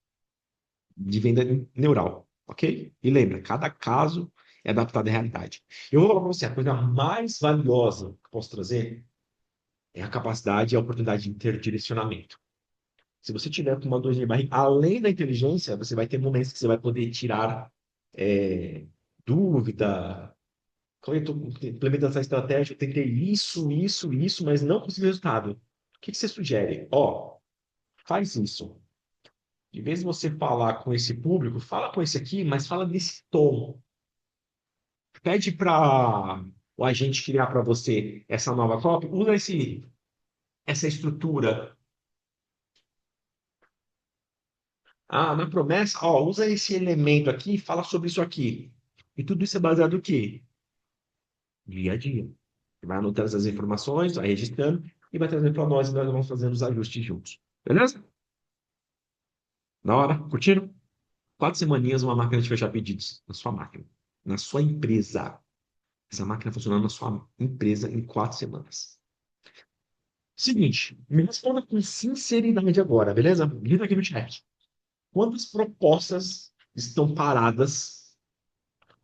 de venda neural, ok? E lembra, cada caso é adaptado à realidade. Eu vou falar para você, a coisa mais valiosa que eu posso trazer é a capacidade e a oportunidade de interdirecionamento. Se você tiver com uma dor de barriga, além da inteligência, você vai ter momentos que você vai poder tirar é, dúvida. Quando eu estou implementando essa estratégia, eu tentei isso, mas não consegui resultado. O que que você sugere? Ó, faz isso. Em vez de você falar com esse público, fala com esse aqui, mas fala nesse tom. Pede para o agente criar para você essa nova copy, usa essa estrutura. Na promessa, ó, usa esse elemento aqui, fala sobre isso aqui. E tudo isso é baseado no quê? Dia a dia. Você vai anotando essas informações, vai registrando e vai trazendo para nós e nós vamos fazendo os ajustes juntos. Beleza? Na hora? Curtiram? 4 semaninhas, uma máquina de fechar pedidos na sua máquina, na sua empresa. Essa máquina funcionando na sua empresa em 4 semanas. Seguinte, me responda com sinceridade agora, beleza? Grita aqui no chat. Quantas propostas estão paradas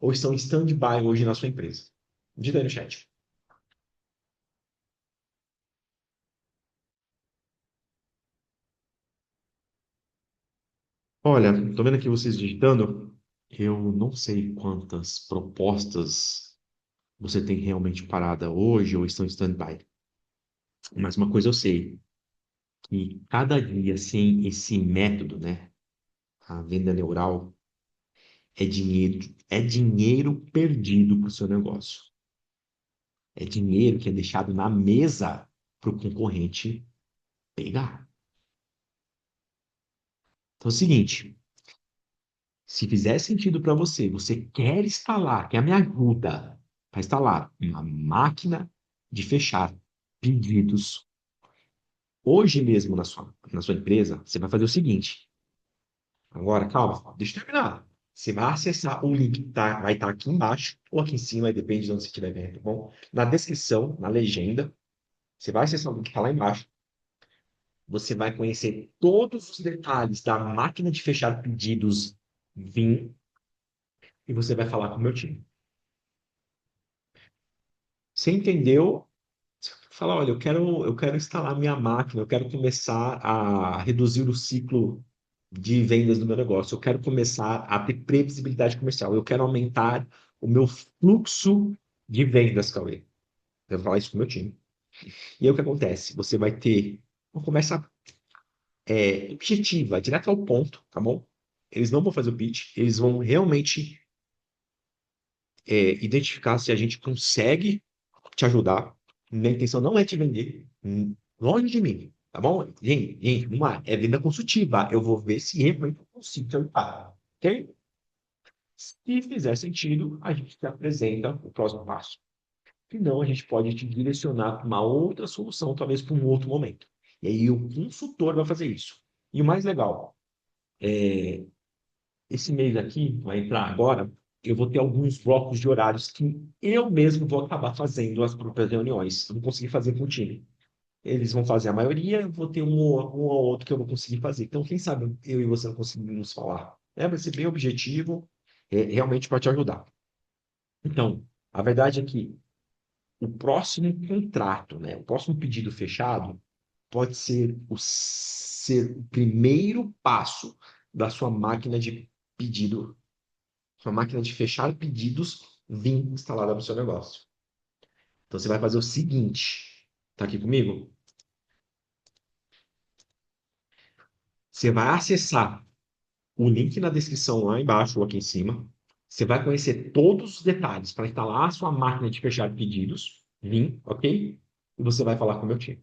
ou estão em stand-by hoje na sua empresa? Digita aí no chat. Olha, tô vendo aqui vocês digitando. Eu não sei quantas propostas você tem realmente parada hoje ou estão em stand-by. Mas uma coisa eu sei. que cada dia sem esse método, né, a venda neural, é dinheiro perdido para o seu negócio. É dinheiro que é deixado na mesa para o concorrente pegar. Então é o seguinte, se fizer sentido para você, você quer instalar, quer me ajuda para instalar uma máquina de fechar pedidos hoje mesmo na sua empresa, você vai fazer o seguinte. Agora, calma, deixa eu terminar. Você vai acessar o link que vai estar aqui embaixo ou aqui em cima, depende de onde você estiver vendo, tá bom? Na descrição, na legenda, você vai acessar o link que está lá embaixo. Você vai conhecer todos os detalhes da máquina de fechar pedidos VIM e você vai falar com o meu time. Você entendeu? Você fala, olha, eu quero instalar minha máquina, eu quero começar a reduzir o ciclo de vendas do meu negócio, eu quero começar a ter previsibilidade comercial, eu quero aumentar o meu fluxo de vendas, Cauê. Eu vou falar isso com o meu time. E aí o que acontece? Você vai ter uma conversa objetiva, direto ao ponto, tá bom? Eles não vão fazer o pitch, eles vão realmente identificar se a gente consegue te ajudar. Minha intenção não é te vender, longe de mim, tá bom? Gente, uma é venda consultiva. Eu vou ver se realmente eu consigo te ajudar, ok? Se fizer sentido, a gente te apresenta o próximo passo. Se não, a gente pode te direcionar para uma outra solução, talvez para um outro momento. E aí o consultor vai fazer isso. E o mais legal, esse mês aqui, vai entrar agora, eu vou ter alguns blocos de horários que eu mesmo vou acabar fazendo as próprias reuniões. Eu não consegui fazer com o time. Eles vão fazer a maioria, eu vou ter um ou outro que eu vou conseguir fazer. Então, quem sabe eu e você não conseguimos falar. Vai ser bem objetivo, realmente para te ajudar. Então, a verdade é que o próximo contrato, né, o próximo pedido fechado, pode ser o primeiro passo da sua máquina de pedido, sua máquina de fechar pedidos vir instalada no seu negócio. Então, você vai fazer o seguinte, tá aqui comigo? Você vai acessar o link na descrição lá embaixo ou aqui em cima. Você vai conhecer todos os detalhes para instalar a sua máquina de fechar pedidos, ok? E você vai falar com o meu time.